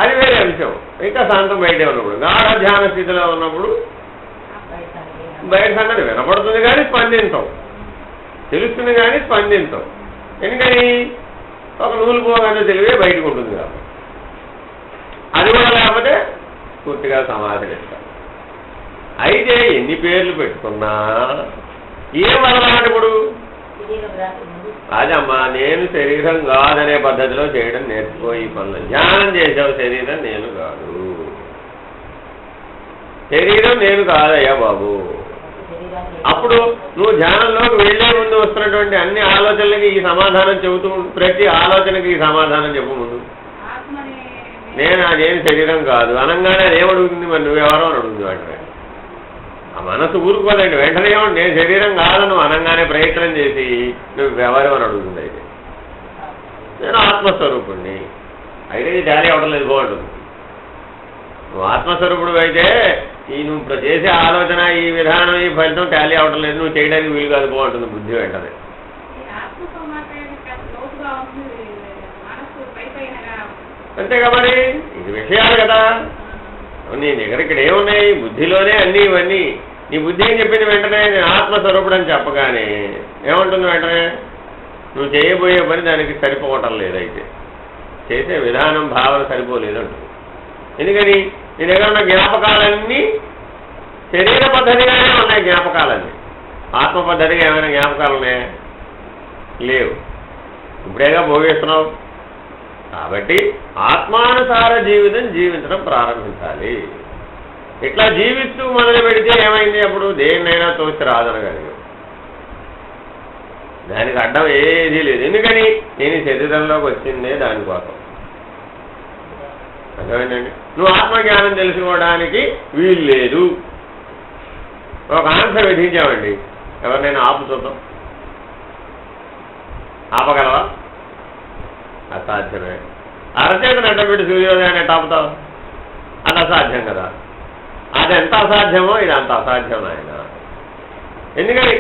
అది వేరే అంశం. ఇంకా శాంతం బయటే ఉన్నప్పుడు, గాఢ ధ్యాన స్థితిలో ఉన్నప్పుడు బయట సంగతి వినపడుతుంది కానీ స్పందించవు, తెలుస్తుంది కానీ స్పందించవు. ఎందుకని? ఒక నూలు పోగానే తెలివే బయటకు ఉంటుంది కాబట్టి. అది కూడా లేకపోతే పూర్తిగా సమాధిస్తాం. అయితే ఎన్ని పేర్లు పెట్టుకున్నా ఏం వదలాలి ఇప్పుడు? అదమ్మా, నేను శరీరం కాదనే పద్ధతిలో చేయడం నేర్చుకో. ఈ పనులు ధ్యానం చేసావు, శరీరం నేను కాదు, శరీరం నేను కాదయ్యా బాబు. అప్పుడు నువ్వు ధ్యానంలోకి వెళ్లే ముందు వస్తున్నటువంటి అన్ని ఆలోచనలకి ఈ సమాధానం చెబుతూ, ప్రతి ఆలోచనకి ఈ సమాధానం చెప్పు ముందు. నేను శరీరం కాదు అనగానే అదేమడుగుతుంది? మరి నువ్వెవరో అని అడుగుతుంది. వెంటనే ఆ మనసు ఊరుకోదండి. వెంటనే నేను శరీరం కాదని అనగానే ప్రయత్నం చేసి నువ్వెవరో అని అడుగుతుంది. అయితే నేను ఆత్మస్వరూపుణ్ణి అయితే ఇది టాలీ అవడం లేదు, బాగుంటుంది. నువ్వు ఆత్మస్వరూపుడు అయితే ఈ నువ్వు చేసే ఆలోచన, ఈ విధానం, ఈ ఫలితం టాలీ అవడం లేదు, నువ్వు చేయడానికి వీలు కాదు, బాగుంటుంది బుద్ధి వెంటనే. అంతేగా మరి, ఇది విషయాలు కదా. నీ దగ్గర ఇక్కడ ఏమున్నాయి? బుద్ధిలోనే అన్నీ ఇవన్నీ. నీ బుద్ధి ఏం చెప్పింది? వెంటనే నేను ఆత్మస్వరూపుడు అని చెప్పగానే ఏమంటుంది? వెంటనే నువ్వు చేయబోయే పని దానికి సరిపోవటం లేదైతే, చేసే విధానం, భావన సరిపోలేదు అంటుంది. ఎందుకని? నీ దగ్గర ఉన్న జ్ఞాపకాలన్నీ శరీర పద్ధతిగానే ఉన్నాయి. జ్ఞాపకాలన్నీ ఆత్మ పద్ధతిగా ఏమైనా జ్ఞాపకాలు ఉన్నాయా? లేవు. ఇప్పుడేగా భోగిస్తున్నావు. కాబట్టి ఆత్మానుసార జీవితం జీవించడం ప్రారంభించాలి. ఇట్లా జీవిస్తూ మొదలు పెడితే ఏమైంది? అప్పుడు దేన్నైనా తోచి రాదనగలిగాం. దానికి అడ్డం ఏదీ లేదు. ఎందుకని? నేను శరీరంలోకి వచ్చిందే దానికోసం. అర్థమైందండి? నువ్వు ఆత్మజ్ఞానం తెలుసుకోవడానికి వీలు లేదు. ఒక ఆన్సర్ విధించామండి, ఎవరినైనా ఆపు చూద్దాం. ఆపగలవా? అసాధ్యమే. అరచేతను అడ్డపెట్టి సూర్యోదయాన్ని ఆపుతావు? అది అసాధ్యం కదా. అది ఎంత అసాధ్యమో ఇది అంత అసాధ్యం ఆయన. ఎందుకని?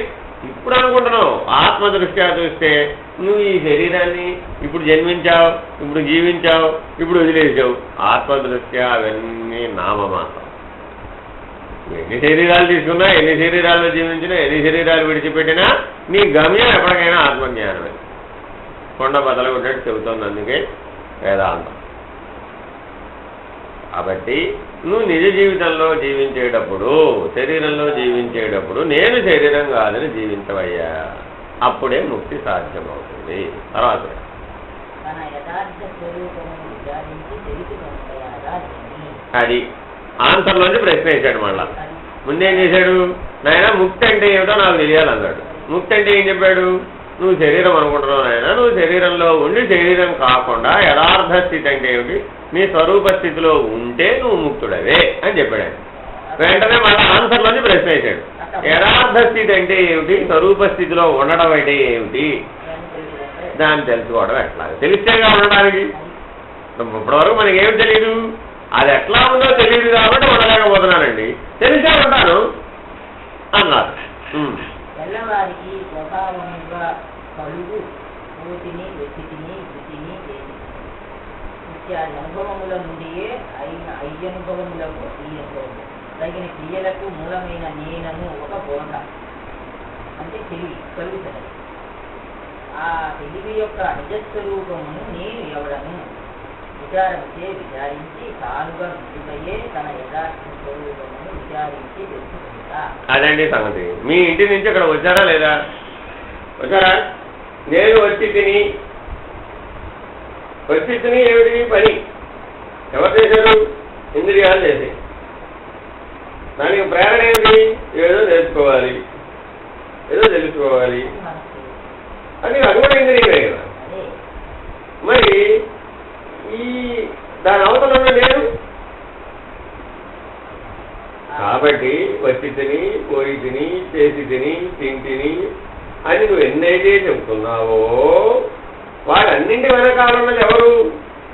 ఇప్పుడు అనుకుంటున్నావు. ఆత్మదృష్ట్యా చూస్తే నువ్వు ఈ శరీరాన్ని ఇప్పుడు జన్మించావు, ఇప్పుడు జీవించావు, ఇప్పుడు వదిలేసావు. ఆత్మదృష్ట్యా అవన్నీ నామమాత్రం. ఎన్ని శరీరాలు తీసుకున్నా, ఎన్ని శరీరాల్లో జీవించినా, ఎన్ని శరీరాలు విడిచిపెట్టినా నీ గమ్యం ఎప్పటికైనా ఆత్మజ్ఞానమే. కొండ బదలు కొట్టేట్టు చెబుతోంది అందుకే వేదాంతం. కాబట్టి నువ్వు నిజ జీవితంలో జీవించేటప్పుడు, శరీరంలో జీవించేటప్పుడు నేను శరీరం కాదని జీవించవయ్యా, అప్పుడే ముక్తి సాధ్యమవుతుంది. తర్వాత అది ఆన్సర్లోంచి ప్రశ్న వేశాడు. మళ్ళా ముందేం చేశాడు, నాయన ముక్తి అంటే ఏమిటో నాకు తెలియాలన్నాడు. ముక్తి అంటే ఏం చెప్పాడు, నువ్వు శరీరం అనుకుంటున్నావు నాయన, నువ్వు శరీరంలో ఉండి శరీరం కాకుండా యథార్థ స్థితి అంటే ఏమిటి, నీ స్వరూప స్థితిలో ఉంటే నువ్వు ముక్తుడవే అని చెప్పాడు. వెంటనే మళ్ళీ ఆన్సర్లోంచి ప్రశ్న వేశాడు, యథార్థ స్థితి అంటే ఏమిటి, స్వరూప స్థితిలో ఉండడం అంటే ఏమిటి, దాన్ని తెలుసుకోవడం ఎట్లా, తెలిస్తేగా ఉండడానికి. ఇప్పటివరకు మనకి ఏమి తెలియదు, అది ఎట్లా ఉందో తెలియదు కాబట్టి ఉండలేకపోతున్నానండి, తెలిసే ఉంటాను అన్నారు. తెల్లవారికి స్వభావముగా కలుగు పూర్తిని వ్యక్తిని వృత్తిని ఇత్యాది అనుభవముల నుండియే అయ్యనుభవములకు ఈ అనుభవము తగిన క్రియలకు మూలమైన నేనను ఒక బోధ అంటే తెలివి కలుగుతుంది. ఆ తెలివి యొక్క నిజస్వరూపమును నేను ఎవడను విచారముచే విచారించి తానుగా ముందుకయ్యే తన యథార్థ స్వరూపమును విచారించి తెలుసుకుంటా. అదండి సంగతి. మీ ఇంటి నుంచి అక్కడ వచ్చారా లేదా, వచ్చారా? నేను వచ్చి తిని ఏమిటి పని ఎవరు చేశారు, ఇంద్రియాలు చేసి. దానికి ప్రేరణ ఏమిటి, ఏదో తెలుసుకోవాలి, ఏదో తెలుసుకోవాలి అని, అది కూడా ఇంద్రియమే కదా. మరి ఈ దాని అవతల నేను కాబట్టి వచ్చి తిని, పోయి తిని, చేసి తిని, తింటిని అని నువ్వు ఎన్నైతే చెబుతున్నావో వాడన్నింటి వెనకాలన్నది ఎవరు,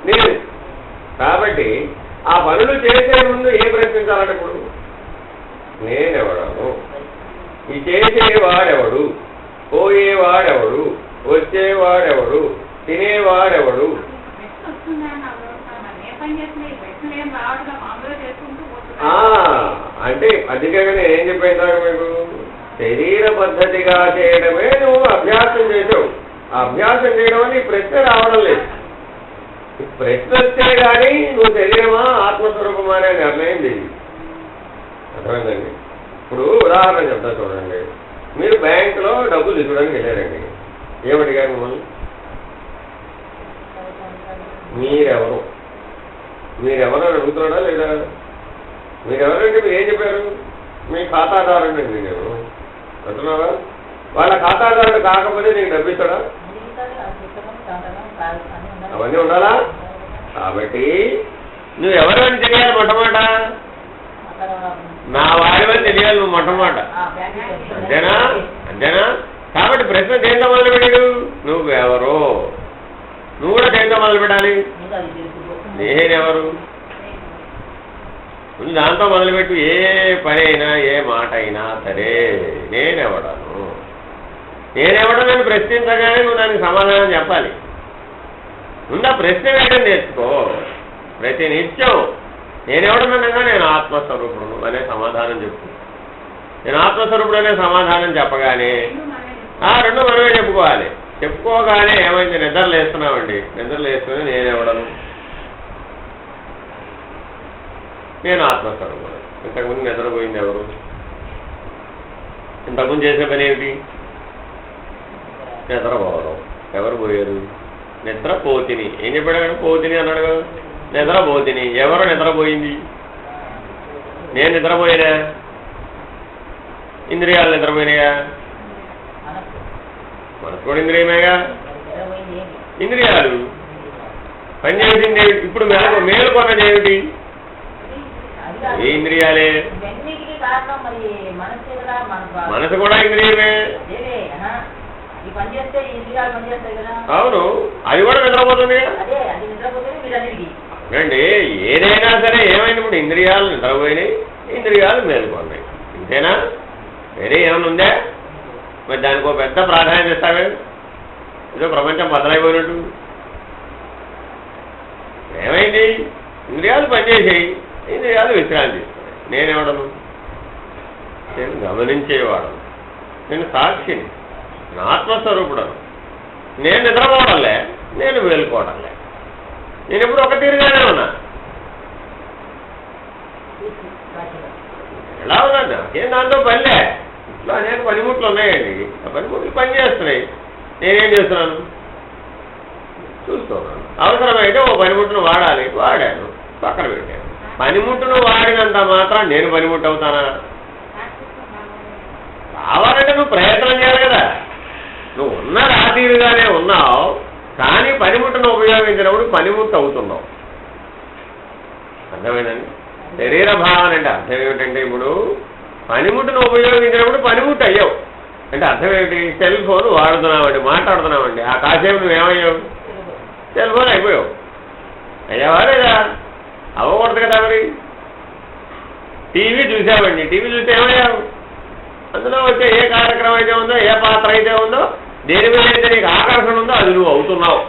నేను. కాబట్టి ఆ పనులు చేసే ముందు ఏ ప్రశ్నించాలంటే ఇప్పుడు నేనెవడను, ఈ చేసేవాడెవడు, పోయేవాడెవడు, వచ్చేవాడెవడు, తినేవాడెవడు. అంటే అందుకని ఏం చెప్పేశారు మీకు, శరీర పద్ధతిగా చేయడమే నువ్వు అభ్యాసం చేసావు. ఆ అభ్యాసం చేయడం అని ప్రశ్న రావడం లేదు. ప్రశ్న వస్తే కానీ నువ్వు శరీరమా ఆత్మస్వరూపమా అనే నిర్ణయం లేదు. అర్థమైందండి. ఇప్పుడు ఉదాహరణ చెప్తా చూడండి. మీరు బ్యాంకులో డబ్బులు తీసుకోవడానికి వెళ్ళారండి. ఏమడిగారు మిమ్మల్ని, మీరెవరు అడుగుతున్నాడా లేదా? మీరెవరంటే మీరు ఏం చెప్పారు, మీ ఖాతాదారుడు అండి నేను అంటున్నావా? వాళ్ళ ఖాతాదారుడు కాకపోతే నీకు డబ్బిస్తాడా? అవన్నీ ఉండాలా? కాబట్టి నువ్వెవరు అని తెలియాలి మొట్టమాట, నా వాడివని తెలియాలి నువ్వు మొట్టమాట. అంతేనా? అంతేనా? కాబట్టి ప్రశ్న దేంతో మొదలు పెట్టాడు, నువ్వెవరో. నువ్వు కూడా దేంతో మొదలు పెట్టాలి, నేనెవరు. నువ్వు దాంతో మొదలుపెట్టు. ఏ పని అయినా ఏ మాట అయినా సరే నేనెవడను నేను ప్రశ్నించగానే నువ్వు దానికి సమాధానం చెప్పాలి. ముందు ఆ ప్రశ్న వేయడం నేర్చుకో. ప్రతి నిత్యం నేనెవడనగా నేను ఆత్మస్వరూపుడు అనే సమాధానం చెప్పు. నేను ఆత్మస్వరూపుడు అనే సమాధానం చెప్పగానే రెండు మనమే చెప్పుకోవాలి. చెప్పుకోగానే ఏమైంది, నిద్రలు వేస్తున్నామండి, నిద్రలు వేసుకుని నేనెవడను, నేను ఆత్మస్వరూపుడు. ఇంతకుముందు నిద్రపోయింది ఎవరు, ఇంతకుముందు చేసే పని ఏమిటి, నిద్రపోవడం. ఎవరు పోయారు, నిద్రపోతిని. ఏం చెప్పాడు అక్కడ, పోతిని అన్నాడు కదా, నిద్రపోతిని. ఎవరు నిద్రపోయింది, నేను నిద్రపోయినా, ఇంద్రియాలు నిద్రపోయినాయా, మనసు కూడా ఇంద్రియమేగా. ఇంద్రియాలు పనిచేసింది ఇప్పుడు మేలుకొన్నది ఏమిటి, ఏ ఇంద్రియాలే. మనసు కూడా ఇంద్రియమే. అవును, అది కూడా నిద్రపోతుంది అండి. ఏదైనా సరే ఏమైంది, ఇప్పుడు ఇంద్రియాలు నిద్రపోయినాయి, ఇంద్రియాలు మేలుకున్నాయి. ఇంతేనా, వేరే ఏమైనా ఉందా? మరి దానికి ఒక పెద్ద ప్రాధాన్యత ఇస్తావే, ఏదో ప్రపంచం బదలైపోయినట్టు. ఏమైంది, ఇంద్రియాలు పనిచేసాయి, ఇంద్రియాలు విశ్రాంతి తీసుకున్నాయి. నేనెవడను, నేను గమనించేవాడను, నేను సాక్షిని, నేను ఆత్మస్వరూపుడను. నేను నిద్రపోవడంలే, నేను మేలుకోవడంలే. నేను ఎప్పుడు ఒక తీరుగానే ఉన్నా. ఎలా ఉందండి నాకేం దాంతో పనిలే. ఇంట్లో అనేక పనిముట్లు ఉన్నాయండి, ఆ పనిముట్లు పని చేస్తున్నాయి. నేనేం చేస్తున్నాను, చూస్తున్నాను. అవసరమైతే ఓ పనిముట్టును వాడాలి, వాడాను, పక్కన పెట్టాను. పనిముట్టును వాడినంత మాత్రం నేను పనిముట్టు అవుతానా? కావాలంటే నువ్వు ప్రయత్నం చేయాలి కదా. నువ్వు ఉన్న రాతీరుగానే ఉన్నావు, కానీ పనిముట్టును ఉపయోగించినప్పుడు పనిముట్టు అవుతున్నావు. అర్థమైందండి? శరీర భావన అంటే అర్థం ఏమిటంటే, ఇప్పుడు పనిముట్టును ఉపయోగించినప్పుడు పనిముట్టు అయ్యావు అంటే అర్థం ఏమిటి? సెల్ ఫోన్ వాడుతున్నామండి, మాట్లాడుతున్నామండి. ఆ కాసేపు నువ్వేమయ్యావు? సెల్ ఫోన్ అయిపోయావు. అయ్యావా లేదా? అవ్వకూడదు కదా. మరి టీవీ చూసావండి, టీవీ చూస్తే ఏమయ్యావు? అందులో వచ్చే ఏ కార్యక్రమం అయితే ఉందో, ఏ పాత్ర అయితే ఉందో, దేని మీద అయితే నీకు ఆకర్షణ ఉందో అది నువ్వు అవుతున్నావు.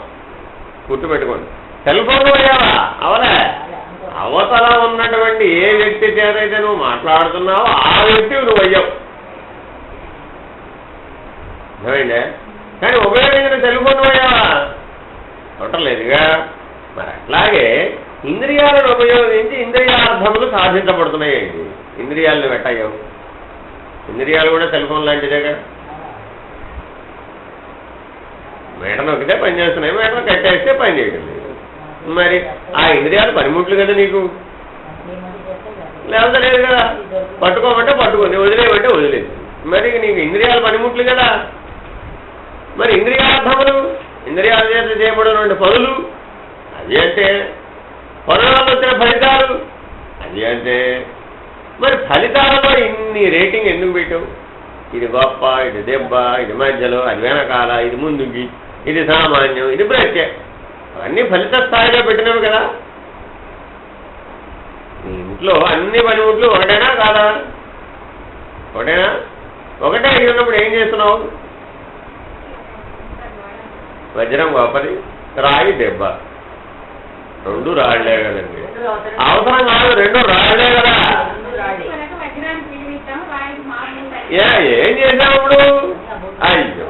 గుర్తుపెట్టుకోండి. సెల్ ఫోన్ అయ్యావా? అవలే. అవతల ఉన్నటువంటి ఏ వ్యక్తి చేతైతే నువ్వు మాట్లాడుతున్నావో ఆ వ్యక్తి నువ్వు అయ్యావు. ఏమైందే? కానీ ఉపయోగించిన సెల్ ఫోన్ అయ్యావా? అవటలేదుగా. మరి అట్లాగే ఇంద్రియాలను ఉపయోగించి ఇంద్రియార్థములు సాధించబడుతున్నాయండి. ఇంద్రియాలను పెట్టాయవు. ఇంద్రియాలు కూడా సెల్ ఫోన్ లాంటిదేగా. మీటర్ నొక్కితే పని చేస్తున్నాయి, మీటర్ కట్టేస్తే పని చేయడం లేదు. మరి ఆ ఇంద్రియాలు పనిముట్లు కదా నీకు, లేకపోతే లేదు కదా. పట్టుకోమంటే పట్టుకోండి, వదిలేయమంటే వదిలేదు. మరి నీకు ఇంద్రియాలు పనిముట్లు కదా. మరి ఇంద్రియార్థములు, ఇంద్రియాల చేత చేయబడినటువంటి పనులు, అది అంటే పనుల వల్ల వచ్చిన ఫలితాలు, అది అంటే మరి ఫలితాలలో ఇన్ని రేటింగ్ ఎందుకు పెట్టావు? ఇది గొప్ప, ఇది దెబ్బ, ఇది మధ్యలో, అది వెనకాల, ఇది ముందుకి, ఇది సామాన్యం, ఇది ప్రత్యేక, అవన్నీ ఫలిత స్థాయిలో పెట్టినవి కదా. నీ ఇంట్లో అన్ని పనిముట్లు ఒకటేనా కాదా? ఒకటేనా? ఒకటే అయి ఉన్నప్పుడు ఏం చేస్తున్నావు? వజ్రం గొప్పది, రాయి దెబ్బ, రెండు రాళ్లే కదండి. అవసరం కాదు, రెండు రాళ్లే కదా. ఏం చేసావు ఇప్పుడు? అయ్యో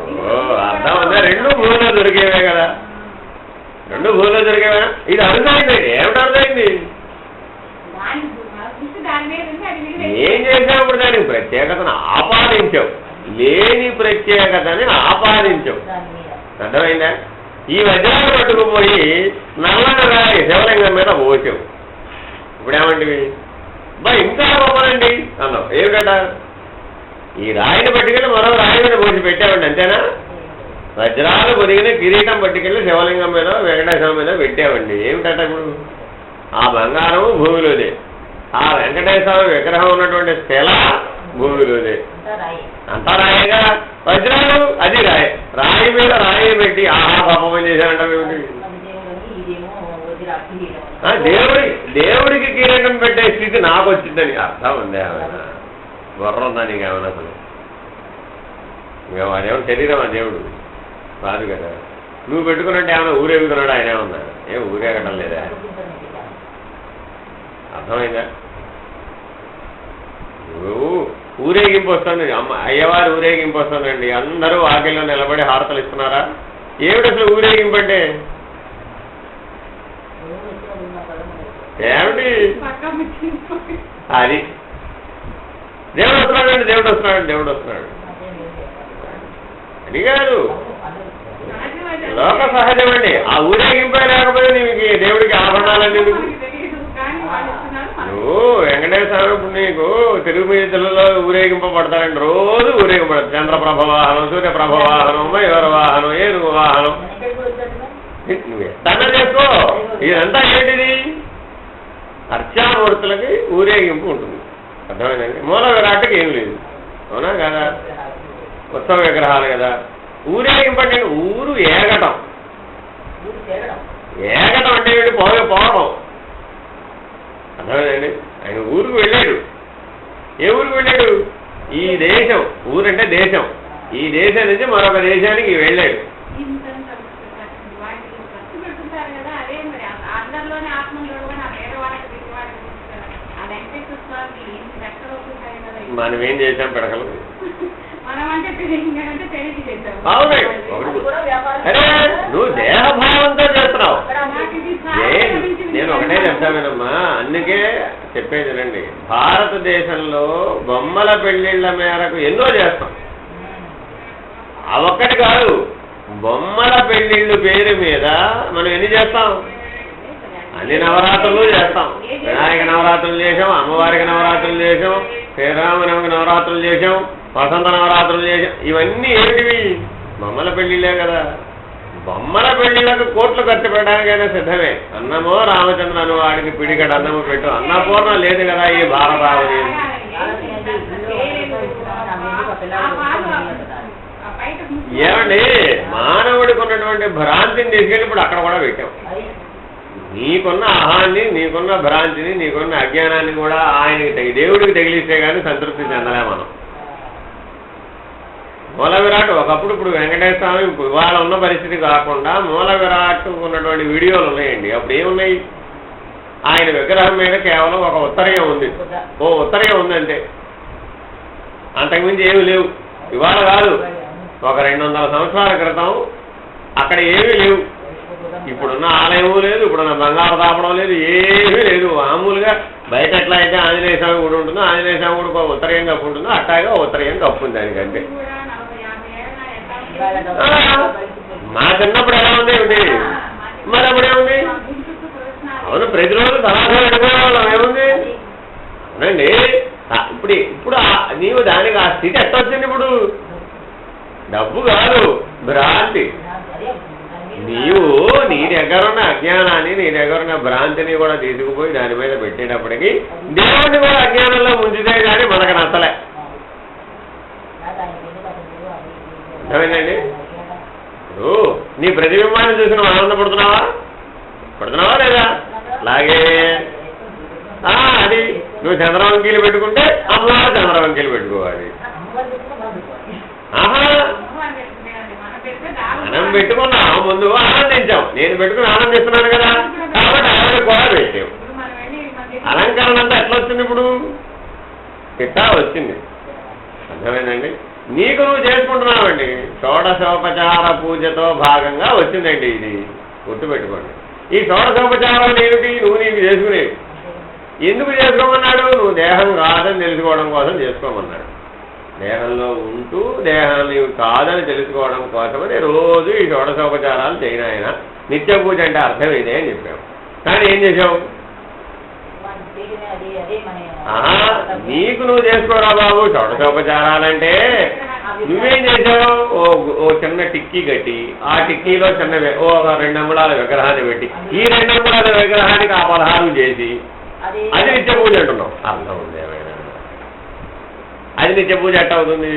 అర్థం ఉందా? రెండు భూమిలో దొరికేవే కదా. రెండు భూమిలో దొరికేవా? ఇది అర్థమైంది. ఏమిటి అర్థమైంది? ఏం చేసావు ఇప్పుడు? దానికి ప్రత్యేకతను ఆపాదించావు, లేని ప్రత్యేకతని ఆపాదించావు. అర్థమైందా? ఈ వజ్రాలు పట్టుకుపోయి నల్లని రాయి శివలింగం మీద పోసావు. ఇప్పుడేమంటివి? బా ఇంకా గొప్పనండి అన్నావు. ఏమిటా? ఈ రాయిని పట్టుకెళ్ళి మరో రాయి మీద పోసి పెట్టామండి, అంతేనా? వజ్రాలు పొదిగిన కిరీటం పట్టుకెళ్ళి శివలింగం మీద వెంకటేశ్వర మీద పెట్టామండి. ఏమిటట ఇప్పుడు? ఆ బంగారము భూమిలోదే, ఆ వెంకటేశ్వర విగ్రహం ఉన్నటువంటి శిల భూమిలోదే, అంతా రాయేగా. వజ్రాలు అది రాయి, రాయి మీద రాయి పెట్టి ఆహా పాపం చేశానంటారు. దేవుడికి కిరీటం పెట్టే స్థితి నాకు వచ్చిందని అర్థం ఉంది. ఏమైనా బుర్ర ఉందా నీకు? ఏమైనా అసలు ఇంకా వాడేమో శరీరం ఆ దేవుడు కాదు కదా. నువ్వు పెట్టుకున్నట్టు ఏమైనా ఊరేగుతున్నాడు ఆయన? ఏమన్నా ఏం ఊరేగటం లేదా? అర్థమైందా? ఊరేగింపు వస్తుంది, అయ్యవారు ఊరేగింపు వస్తుందండి. అందరూ వాకిల్లో నిలబడి హారతలు ఇస్తున్నారా? ఏమిటి అసలు ఊరేగింపు అంటే? ఏమిటి అది? దేవుడు వస్తున్నాడండి, దేవుడు వస్తున్నాడు, దేవుడు వస్తున్నాడు అని కాదు. లోక సహజమండి. ఆ ఊరేగింపే లేకపోతే నీకు దేవుడికి ఆభరణాలన్నీ నువ్వు వెంకటేశ్వర ఇప్పుడు నీకు తెలుగు మీదలో ఊరేగింపబడతాడండి. రోజు ఊరేగింపడతాడు. చంద్రప్రభ వాహనం, సూర్యప్రభ వాహనం, మయూర వాహనం, ఏనుగు వాహనం. నువ్వు ఎట్టన్నా చేసుకో. ఇదంతా ఏంటిది? అర్చామూర్తులకి ఊరేగింపు ఉంటుంది. అర్థమైందండి? మూల విరాట్కి ఏం లేదు, అవునా కదా? ఉత్సవ విగ్రహాలు కదా. ఊరేగింపండి ఊరు ఏగటం. ఏగటం అంటే ఏంటి? పోవడం. అర్థమైందండి? ఆయన ఊరికి వెళ్ళాడు. ఏ ఊరికి వెళ్ళాడు? ఈ దేశం. ఊరంటే దేశం. ఈ దేశం నుంచి మరొక దేశానికి వెళ్ళాడు. మనం ఏం చేసాం? పెడకలు. అవునండి. అరే నువ్వు దేహభావంతో చేస్తున్నావు. నేను ఒకటే చెప్తామేనమ్మా, అందుకే చెప్పేదినండి, భారతదేశంలో బొమ్మల పెళ్లిళ్ల మేరకు ఎన్నో చేస్తాం. ఆ ఒక్కటి కాదు, బొమ్మల పెళ్లిళ్ళు పేరు మీద మనం ఎన్ని చేస్తాం? అన్ని నవరాత్రులు చేస్తాం. వినాయక నవరాత్రులు చేసాం, అమ్మవారికి నవరాత్రులు చేసాం, శ్రీరామనవమికి నవరాత్రులు చేసాం, వసంత నవరాత్రులు చేసాం. ఇవన్నీ ఏమిటివి? బొమ్మల పెళ్లిళ్ళే కదా. బొమ్మల పెళ్లిళ్ళకు కోట్లు ఖర్చు పెట్టడానికైనా సిద్ధమే. అన్నమో రామచంద్రను వాడికి పిడికడ అన్నము పెట్టు, అన్నపూర్ణ లేదు కదా ఈ భారతావని. ఏమండి, మానవుడికి ఉన్నటువంటి భ్రాంతిని తీసుకెళ్ళి ఇప్పుడు అక్కడ కూడా పెట్టాం. నీకున్న అహాన్ని, నీకున్న భ్రాంతిని, నీకున్న అజ్ఞానాన్ని కూడా ఆయనకి దేవుడికి తగిలిస్తే కానీ సంతృప్తి చెందలే మనం. మూల విరాట్ ఒకప్పుడు, ఇప్పుడు వెంకటేశ్వర స్వామి ఇవాళ ఉన్న పరిస్థితి కాకుండా మూల విరాట్ ఉన్నటువంటి వీడియోలు ఉన్నాయండి. అప్పుడు ఏమున్నాయి? ఆయన విగ్రహం మీద కేవలం ఒక ఉత్తరీయం ఉంది, ఓ ఉత్తరీయం ఉందంటే, అంతకుమించి ఏమీ లేవు. ఇవాళ కాదు, ఒక 200 సంవత్సరాల క్రితం అక్కడ ఏమీ లేవు. ఇప్పుడున్న ఆలయము లేదు, ఇప్పుడున్న బంగారు తాపడం లేదు, ఏమీ లేదు. మామూలుగా బయట ఎట్లా అయితే ఆంజనేయ స్వామి గుడి ఉంటుందో, ఆంజనేయ స్వామి గుడికి ఒక ఉత్తరీయం కప్పు ఉంటుందో అట్టాగా ఉత్తరీయం కప్పు ఉంది దానికంటే. మా చిన్నప్పుడు ఎలా ఉంది ఏమిటి? మరి అప్పుడేముంది? అవును, ప్రతిరోజు సలహా వెళ్ళిపోయేవాళ్ళం, ఏముంది? అవునండి. ఇప్పుడు ఇప్పుడు నీవు దానికి ఆ స్థితి ఎట్ట వచ్చింది? ఇప్పుడు డబ్బు కాదు, భ్రాంతి. నీవు నీ దగ్గరున్న అజ్ఞానాన్ని, నీ దగ్గరున్న భ్రాంతిని కూడా తీసుకుపోయి దాని మీద పెట్టేటప్పటికి దేవుడిని కూడా అజ్ఞానంలో ముంచితే కానీ మనకు నచ్చలే. అర్థమైందండి? ఇప్పుడు నీ ప్రతిబింబాన్ని చూసి నువ్వు ఆనందపడుతున్నావా? పడుతున్నావా లేదా? అలాగే అది నువ్వు చంద్రవంకీలు పెట్టుకుంటే అమ్మవారు చంద్రవంకీలు పెట్టుకోవాలి. ఆహా, మనం పెట్టుకున్నాం, ముందు ఆనందించాం. నేను పెట్టుకుని ఆనందిస్తున్నాను కదా, కాబట్టి ఆవిడ కూడా పెట్టాం. అలంకరణ అంతా ఎట్లా వచ్చింది? ఇప్పుడు ఇట్టా వచ్చింది. అర్థమైందండి? నీకు నువ్వు చేసుకుంటున్నావండి, షోడశోపచార పూజతో భాగంగా వచ్చిందండి ఇది, గుర్తుపెట్టుకోండి. ఈ షోడశోపచారాలు ఏమిటి? నువ్వు నీకు చేసుకునేవి. ఎందుకు చేసుకోమన్నాడు? నువ్వు దేహం కాదని తెలుసుకోవడం కోసం చేసుకోమన్నాడు. దేహంలో ఉంటూ దేహాన్ని కాదని తెలుసుకోవడం కోసమని రోజు ఈ షోడశోపచారాలు చేయను ఆయన. నిత్య పూజ అంటే అర్థం ఇదే అని చెప్పావు. కానీ ఏం చేసావు? నీకు నువ్వు చేసుకోరా బాబు. షోడశోపచారాలంటే నువ్వేం చేసావు? ఓ చిన్న టిక్కీ కట్టి, ఆ టిక్కీలో చిన్న 2 అంగుళాల విగ్రహాన్ని పెట్టి, ఈ 2 అంగుళాల విగ్రహానికి ఆ పలహారం చేసి అది నిత్య పూజ అంటున్నావు. అర్థం ఉంది ఏమైనా? అది నిత్య పూజ ఎట్ట అవుతుంది?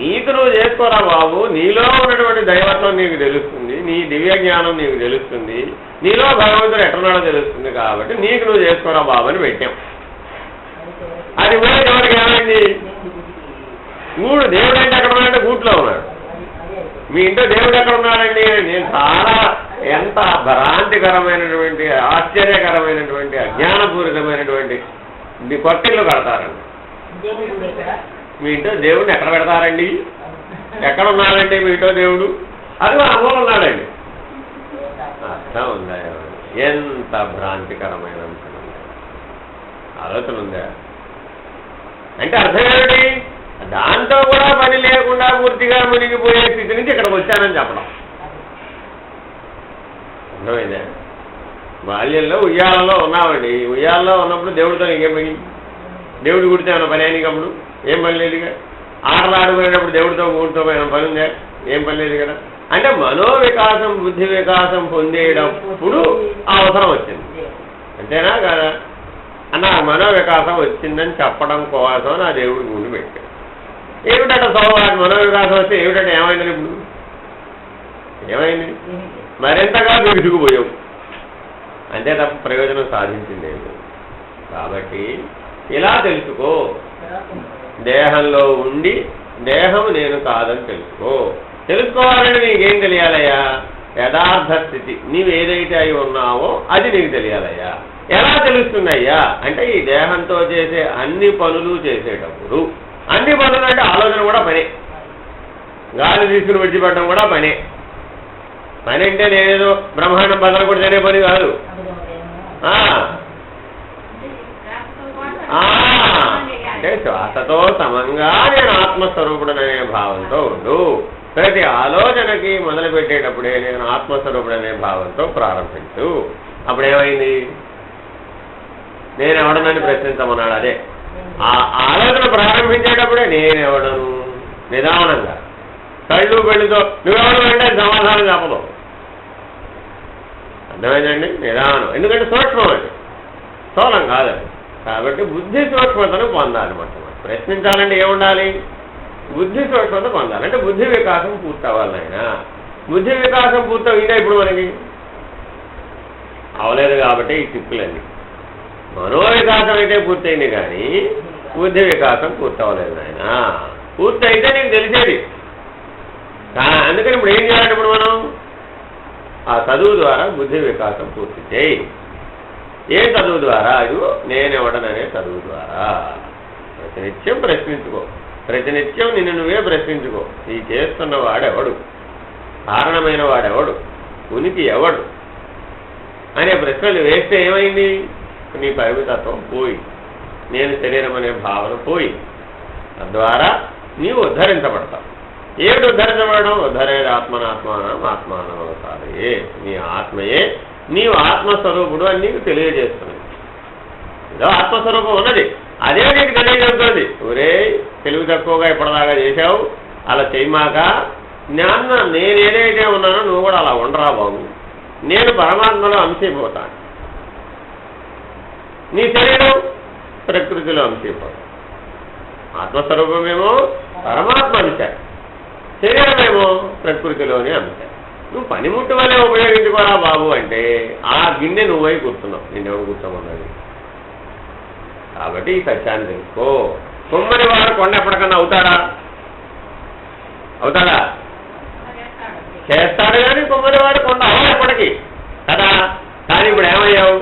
నీకు నువ్వు చేసుకోరా బాబు. నీలో ఉన్నటువంటి దైవత్వం నీకు తెలుస్తుంది, నీ దివ్య జ్ఞానం నీకు తెలుస్తుంది, నీలో భగవంతుడు ఎట్టున్నాడో తెలుస్తుంది. కాబట్టి నీకు నువ్వు చేసుకోరా బాబు అని పెట్టాం. అది కూడా ఎవరికి ఏమైంది? గూడు. దేవుడు అంటే ఎక్కడ ఉన్నాడంటే గూట్లో ఉన్నాడు. మీ ఇంట్లో దేవుడు ఎక్కడ ఉన్నాడండి? నేను చాలా ఎంత భ్రాంతికరమైనటువంటి, ఆశ్చర్యకరమైనటువంటి, అజ్ఞానపూరితమైనటువంటి కొట్టిల్లు కడతారండి. మీ ఇంట్లో దేవుడిని ఎక్కడ పెడతారండి? ఎక్కడ ఉన్నాడండి మీ ఇంట్లో దేవుడు? అది అమ్మలో ఉన్నాడండి. అర్థం ఉందా? ఎంత భ్రాంతికరమైన ఆలోచన ఉందా? అంటే అర్థం ఏమిటి? దాంతో కూడా పని లేకుండా పూర్తిగా మునిగిపోయే స్థితి నుంచి ఇక్కడికి వచ్చానని చెప్పడం. అర్థమైందా? బాల్యంలో ఉయ్యాలలో ఉన్నామండి. ఉయ్యాలలో ఉన్నప్పుడు దేవుడితో ఇంకేం పని? దేవుడి గుడితో ఏమైనా పని అయినప్పుడు ఏం పని లేదుగా. ఆటలు ఆడుకునేటప్పుడు దేవుడితో కూడితో పని ఉందా? ఏం పని లేదు కదా. అంటే మనోవికాసం, బుద్ధి వికాసం పొందేటప్పుడు ఆ అవసరం వచ్చింది. అంతేనా కదా? అన్న మనోవికాసం వచ్చిందని చెప్పడం కోసం నా దేవుడి గుడి పెట్టాడు. ఏమిటంటే సోమవారం మనోవికాసం వస్తే ఏమిటంటే ఏమైందని? ఇప్పుడు ఏమైంది? మరింతగా విసుగుపోయావు. అంతే తప్ప ప్రయోజనం సాధించింది. కాబట్టి ఇలా తెలుసుకో. దేహంలో ఉండి దేహం నేను కాదని తెలుసుకో. తెలుసుకోవాలని నీకేం తెలియాలయ్యా? యథార్థ స్థితి, నీవు ఏదైతే అయి ఉన్నావో అది నీకు తెలియాలయ్యా. ఎలా తెలుస్తుందయ్యా అంటే ఈ దేహంతో చేసే అన్ని పనులు చేసేటప్పుడు, అన్ని పనులు అంటే ఆలోచన కూడా పనే, గాలి తీసుకుని విడిచిపెట్టడం కూడా పనే, పని అంటే నేనేదో బ్రహ్మాండం బదలు కూడా తినే పని కాదు. అంటే శ్వాసతో సమంగా నేను ఆత్మస్వరూపుడననే భావంతో ఉండు. ప్రతి ఆలోచనకి మొదలు పెట్టేటప్పుడే నేను ఆత్మస్వరూపుడనే భావంతో ప్రారంభించు. అప్పుడేమైంది? నేనెవడనని ప్రశ్నించమన్నాడు. అదే ఆ ఆలోచన ప్రారంభించేటప్పుడే నేనెవడను నిదానంగా కళ్ళు పెళ్ళితో నువ్వెవడు అంటే సమాధానం చెప్పదు. అర్థమైందండి? నిదానం. ఎందుకంటే సూక్ష్మం అండి, స్థూలం కాదండి. కాబట్టి బుద్ధి సూక్ష్మతను పొందాలి. మొట్టమొదటి ప్రశ్నించాలంటే ఏముండాలి? బుద్ధి సూక్ష్మత పొందాలి. అంటే బుద్ధి వికాసం పూర్తవ్వాలి. ఆయన బుద్ధి వికాసం పూర్తయిందా ఇప్పుడు మనకి? అవలేదు. కాబట్టి ఈ టిప్పులన్నీ మనోవికాసం అయితే పూర్తయింది, కానీ బుద్ధి వికాసం పూర్తవలేదు. ఆయన పూర్తయితే నీకు తెలిసేది. అందుకని ఇప్పుడు ఏం చేయాలంటే ఇప్పుడు మనం ఆ చదువు ద్వారా బుద్ధి వికాసం పూర్తి చేయి. ఏ చదువు ద్వారా? అయ్యో నేనెవడననే చదువు ద్వారా ప్రతినిత్యం ప్రశ్నించుకో. ప్రతినిత్యం నిన్ను నువ్వే ప్రశ్నించుకో. ఈ చేస్తున్న వాడెవడు, కారణమైన వాడెవడు, ఉనికి ఎవడు అనే ప్రశ్నలు వేస్తే ఏమైంది? నీ పరిమితత్వం పోయి, నేను శరీరం అనే భావన పోయి, తద్వారా నీవు ఉద్ధరించబడతావు. ఏమిటి ఉద్ధరించబడడం? ఉద్ధరేది ఆత్మనాత్మానం ఆత్మానమవతారే. నీ ఆత్మయే నీవు ఆత్మస్వరూపుడు అని నీకు తెలియజేస్తున్నది. ఏదో ఆత్మస్వరూపం ఉన్నది, అదే నీకు తెలియజేస్తుంది. ఒరే తెలివి తక్కువగా ఇప్పటిదాకా చేశావు, అలా చేయమాక. నేనేదైతే ఉన్నానో నువ్వు కూడా అలా ఉండరా బాబు. నేను పరమాత్మలో అంశైపోతాను. నీ శరీరం ప్రకృతిలో అంశైపోతాను. ఆత్మస్వరూపమేమో పరమాత్మ అంశ, శరీరమేమో ప్రకృతిలోనే అంశ. నువ్వు పనిముట్టు వల్లే ఉపయోగించుకోరా బాబు అంటే ఆ గిన్నె నువ్వై కూర్చున్నావు, నిన్నెవరు కూర్చోమన్నది. కాబట్టి ఈ సత్యాన్ని తెలుసుకో. కొమ్మరి వాడు కొండ ఎప్పటికన్నా అవుతాడా? అవుతాడా? చేస్తాడు. కానీ కొమ్మరి వాడు కొండ అవ్వదు ఎప్పటికీ కదా. కానీ ఇప్పుడు ఏమయ్యావు?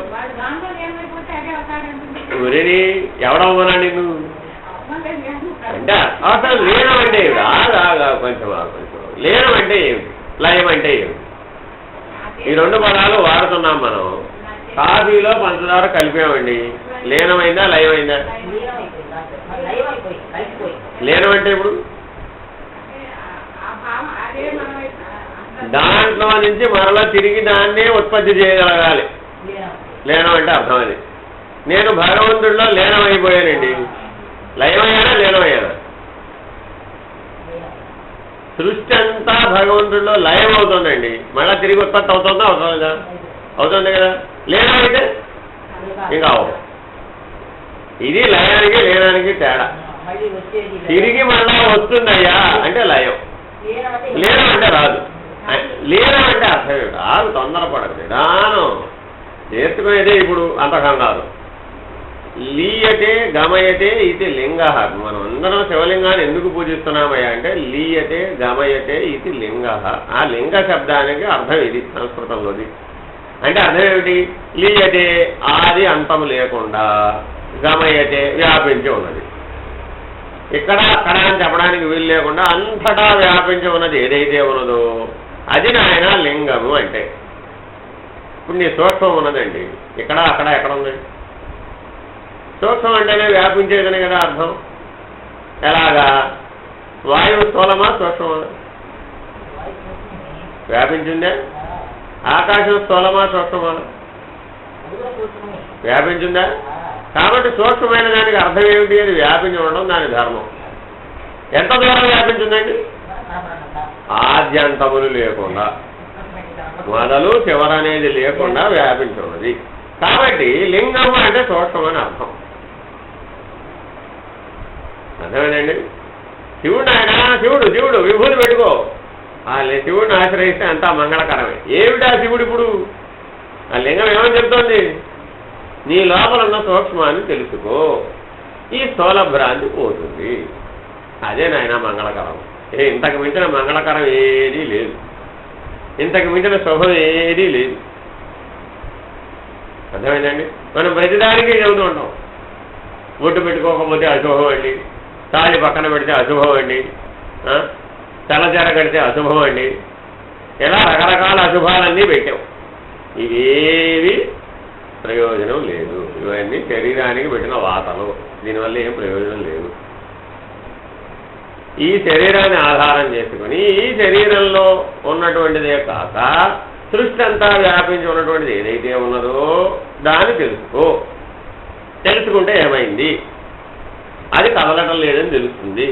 ఊరిని ఎవడవ్వనా నిన్ను అంటే అసలు లీనం అంటే ఏమిటి? కొంచెం లీనం అంటే ఏమిటి? లయం అంటే ఏమిటి? ఈ రెండు పదాలు వాడుతున్నాం మనం. కాఫీలో పంచదార కలిపామండి, లీనమైందా లయమైందా? లీనం అంటే ఇప్పుడు దాంట్లో నుంచి మరలా తిరిగి దాన్నే ఉత్పత్తి చేయగలగాలి. లీనం అంటే అర్థం అది. నేను భగవంతుడిలో లీనమైపోయానండి, లయమయ్యానా లీనమయ్యానా? సృష్టి అంతా భగవంతుడిలో లయం అవుతుందండి, మళ్ళా తిరిగి ఉత్పత్తి అవుతుందా? అవుతుందా? అవుతుంది కదా. లీనమైతే ఇంకా అవ్వదు. ఇది లయానికి లీనానికి తేడా. తిరిగి మళ్ళా వస్తుందయ్యా అంటే లయం, లీనం అంటే రాదు. లీనం అంటే అర్థం ఏమిటి? ఆగు, తొందరపడదు, నిదానం నేర్చుకునేదే. ఇప్పుడు అంతకంగారు లీయతే గమయతే ఇది లింగ. మనం అందరం శివలింగాన్ని ఎందుకు పూజిస్తున్నామయ్యా అంటే లీయతే గమయతే ఇది లింగ. ఆ లింగ శబ్దానికి అర్థం ఇది సంస్కృతంలోది. అంటే అర్థం ఏమిటి? లీయతే ఆది అంతం లేకుండా, గమయతే వ్యాపించి ఉన్నది. ఇక్కడ అక్కడ అని చెప్పడానికి వీలు లేకుండా అంతటా వ్యాపించి ఉన్నది ఏదైతే ఉన్నదో అది నాయన లింగము అంటే. ఇప్పుడు నీ సూక్ష్మం ఉన్నదండి, ఇక్కడ అక్కడ ఎక్కడ ఉంది? సూక్ష్మం అంటేనే వ్యాపించేదని కదా అర్థం. ఎలాగా? వాయువు స్థూలమా సూక్ష్మమా? వ్యాపించిందే. ఆకాశం స్థూలమా సూక్ష్మమా? వ్యాపించిందా? కాబట్టి సూక్ష్మమైన దానికి అర్థం ఏమిటి? అది వ్యాపించి ఉండడం దాని ధర్మం. ఎంత దూరం వ్యాపించిందండి? ఆద్యంతములు లేకుండా, మొదలు చివరనేది లేకుండా వ్యాపించి ఉన్నది. కాబట్టి లింగము అంటే సూక్ష్మమని అర్థం. అర్థమేనండి? శివుడు ఆయన శివుడు విభూతి పెట్టుకో. శివుడిని ఆశ్రయిస్తే అంతా మంగళకరమే. ఏమిటా శివుడు? ఇప్పుడు ఆ లింగం ఏమని చెప్తోంది? నీ లోపల ఉన్న సూక్ష్మాన్ని తెలుసుకో, ఈ స్థూల భ్రాంతి పోతుంది. అదే నాయన మంగళకరం. ఇంతకు మించిన మంగళకరం ఏదీ లేదు, ఇంతకు మించిన శుభం ఏదీ లేదు. అర్థమైందండి? మనం ప్రతిదానికి చెబుతూ ఉంటాం. బొట్టు పెట్టుకోకపోతే అశుభం అండి, తాళి పక్కన పెడితే అశుభం అండి, తెల్లచీర కడితే అశుభం అండి, ఇలా రకరకాల అశుభాలన్నీ పెట్టాం. ఇవేవి ప్రయోజనం లేదు. ఇవన్నీ శరీరానికి పెట్టిన వాతలు. దీనివల్ల ఏం ప్రయోజనం లేదు. ఈ శరీరాన్ని ఆధారం చేసుకుని ఈ శరీరంలో ఉన్నటువంటిదే కాక సృష్టి అంతా వ్యాపించి ఉన్నటువంటిది ఏదైతే ఉన్నదో దాన్ని తెలుసుకో. తెలుసుకుంటే ఏమైంది? అది కదలటం లేదని తెలుస్తుంది.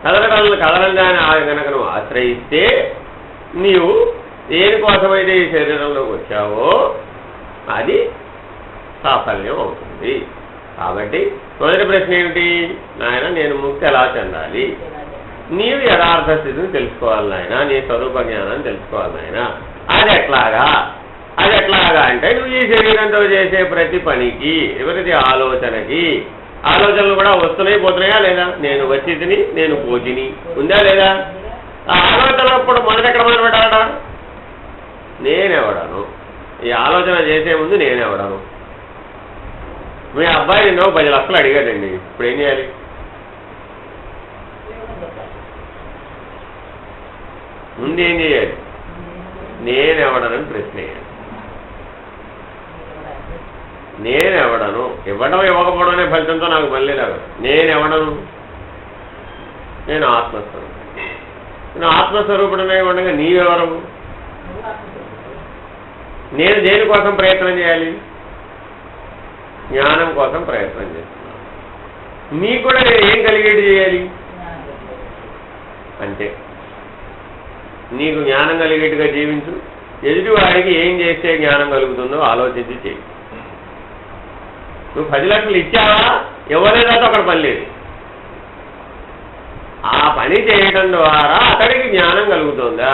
కదలని దాన్ని కనుక నువ్వు ఆశ్రయిస్తే నీవు దేనికోసమైతే ఈ శరీరంలోకి వచ్చావో అది సాఫల్యం అవుతుంది. కాబట్టి మొదటి ప్రశ్న ఏమిటి? నాయన, నేను ముక్తి ఎలా చెందాలి? నీవు యథార్థ స్థితిని తెలుసుకోవాలి నాయన, నీ స్వరూప జ్ఞానాన్ని తెలుసుకోవాలి నాయన. అది ఎట్లాగా అంటే నువ్వు ఈ శరీరంతో చేసే ప్రతి పనికి, ప్రతి ఆలోచనకి, ఆలోచనలు కూడా వస్తున్నాయి పోతున్నాయా లేదా? నేను వచ్చితిని, నేను పోతిని ఉందా లేదా? ఆ ఆలోచనప్పుడు మొదట ఎక్కడ మొదలు పెట్టాలట? నేనెవడను? ఈ ఆలోచన చేసే ముందు నేనెవడను? మీ అబ్బాయి నిన్న 10 లక్షలు అడిగాడండి. ఇప్పుడు ఏం చేయాలి? ముందు ఏం చేయాలి? నేనెవడనని ప్రశ్న వేయాలి. నేనెవడను? ఇవ్వడం ఇవ్వకపోవడం అనే ఫలితంతో నాకు మళ్ళీ రాదు. నేనెవడను? నేను ఆత్మస్వరూపుడు. నేను ఆత్మస్వరూపుడనే ఉండగా నీవెవరు? నేను దేనికోసం ప్రయత్నం చేయాలి? జ్ఞానం కోసం ప్రయత్నం చేస్తున్నాను. నీకు కూడా నేను ఏం కలిగేటి చేయాలి అంటే నీకు జ్ఞానం కలిగేట్టుగా జీవించు. ఎదుటివాడికి ఏం చేస్తే జ్ఞానం కలుగుతుందో ఆలోచించి చేయి. నువ్వు 10 లక్షలు ఇచ్చావా? ఎవరైనా అక్కడ పని లేదు. ఆ పని చేయడం ద్వారా అతడికి జ్ఞానం కలుగుతుందా?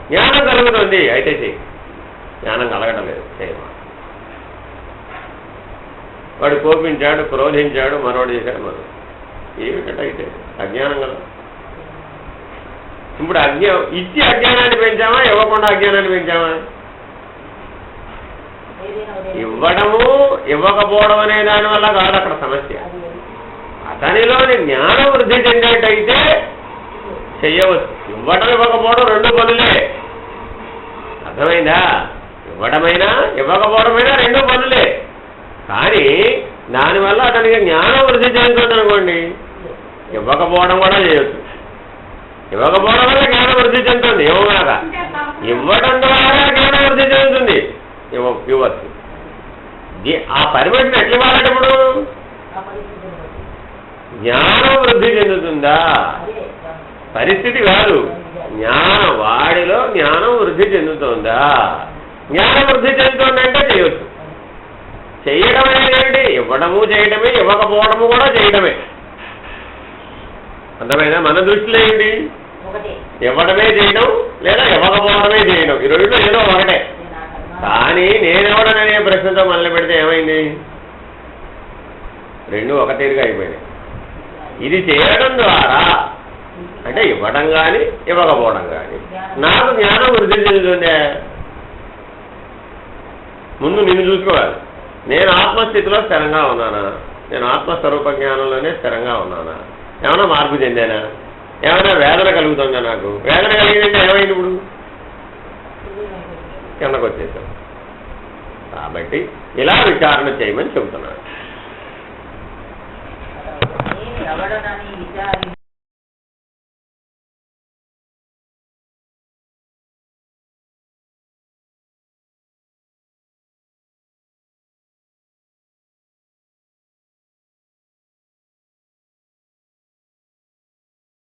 జ్ఞానం కలుగుతుంది అయితే చెయ్యి. జ్ఞానం కలగడం లేదు చేయమా. వాడు కోపించాడు, క్రోధించాడు, మరొకటి చేశాడు, మరొకటి ఏమిటంటే అయితే అజ్ఞానం కదా. ఇప్పుడు ఇచ్చి అజ్ఞానాన్ని పెంచామా, ఇవ్వకుండా అజ్ఞానాన్ని పెంచామా? ఇవ్వడము ఇవ్వకపోవడం అనే దానివల్ల కాదు అక్కడ సమస్య. అతనిలోని జ్ఞానం వృద్ధి చెందేటైతే చెయ్యవచ్చు. ఇవ్వడం ఇవ్వకపోవడం 2 పనులే. అర్థమైందా? ఇవ్వడమైనా ఇవ్వకపోవడమైనా 2 పనులే. కానీ దానివల్ల అతనికి జ్ఞానం వృద్ధి చెందుతుంది అనుకోండి, ఇవ్వకపోవడం కూడా చేయొచ్చు. ఇవ్వకపోవడం వల్ల జ్ఞానం వృద్ధి చెందుతుంది. ఇవ్వగా ఇవ్వడం ద్వారా జ్ఞానం వృద్ధి చెందుతుంది. ఇవ్వచ్చు. ఆ పరిమితిని ఎట్లా మారేటప్పుడు జ్ఞానం వృద్ధి చెందుతుందా? పరిస్థితి కాదు, జ్ఞానం. వాడిలో జ్ఞానం వృద్ధి చెందుతుందా? జ్ఞానం వృద్ధి చెందుతుందంటే చేయొచ్చు. చేయడం అనేది ఏంటి? ఇవ్వడము చేయడమే, ఇవ్వకపోవడము కూడా చేయడమే. అర్థమైనా? మన దృష్టిలో ఏంటి? ఇవ్వడమే చేయడం లేదా ఇవ్వకపోవడమే చేయడం. ఈ రెండులో ఏదో ఒకటే. కానీ నేనెవడననే ప్రశ్నతో మొదలు పెడితే ఏమైంది? 2 ఒక తీరుగా అయిపోయినాయి. ఇది చేయడం ద్వారా అంటే ఇవ్వడం కానీ ఇవ్వకపోవడం కానీ నాకు జ్ఞానం వృద్ధి చెందుతుందే. ముందు నిన్ను చూసుకోవాలి. నేను ఆత్మస్థితిలో స్థిరంగా ఉన్నానా? నేను ఆత్మస్వరూప జ్ఞానంలోనే స్థిరంగా ఉన్నానా? ఏమైనా మార్పు చెందానా? ఏమైనా వేదన కలుగుతుందా? నాకు వేదన కలిగిందంటే ఏమైంది? ఇప్పుడు కిందకు వచ్చేసాం. కాబట్టి ఇలా విచారణ చేయమని చెబుతున్నాను.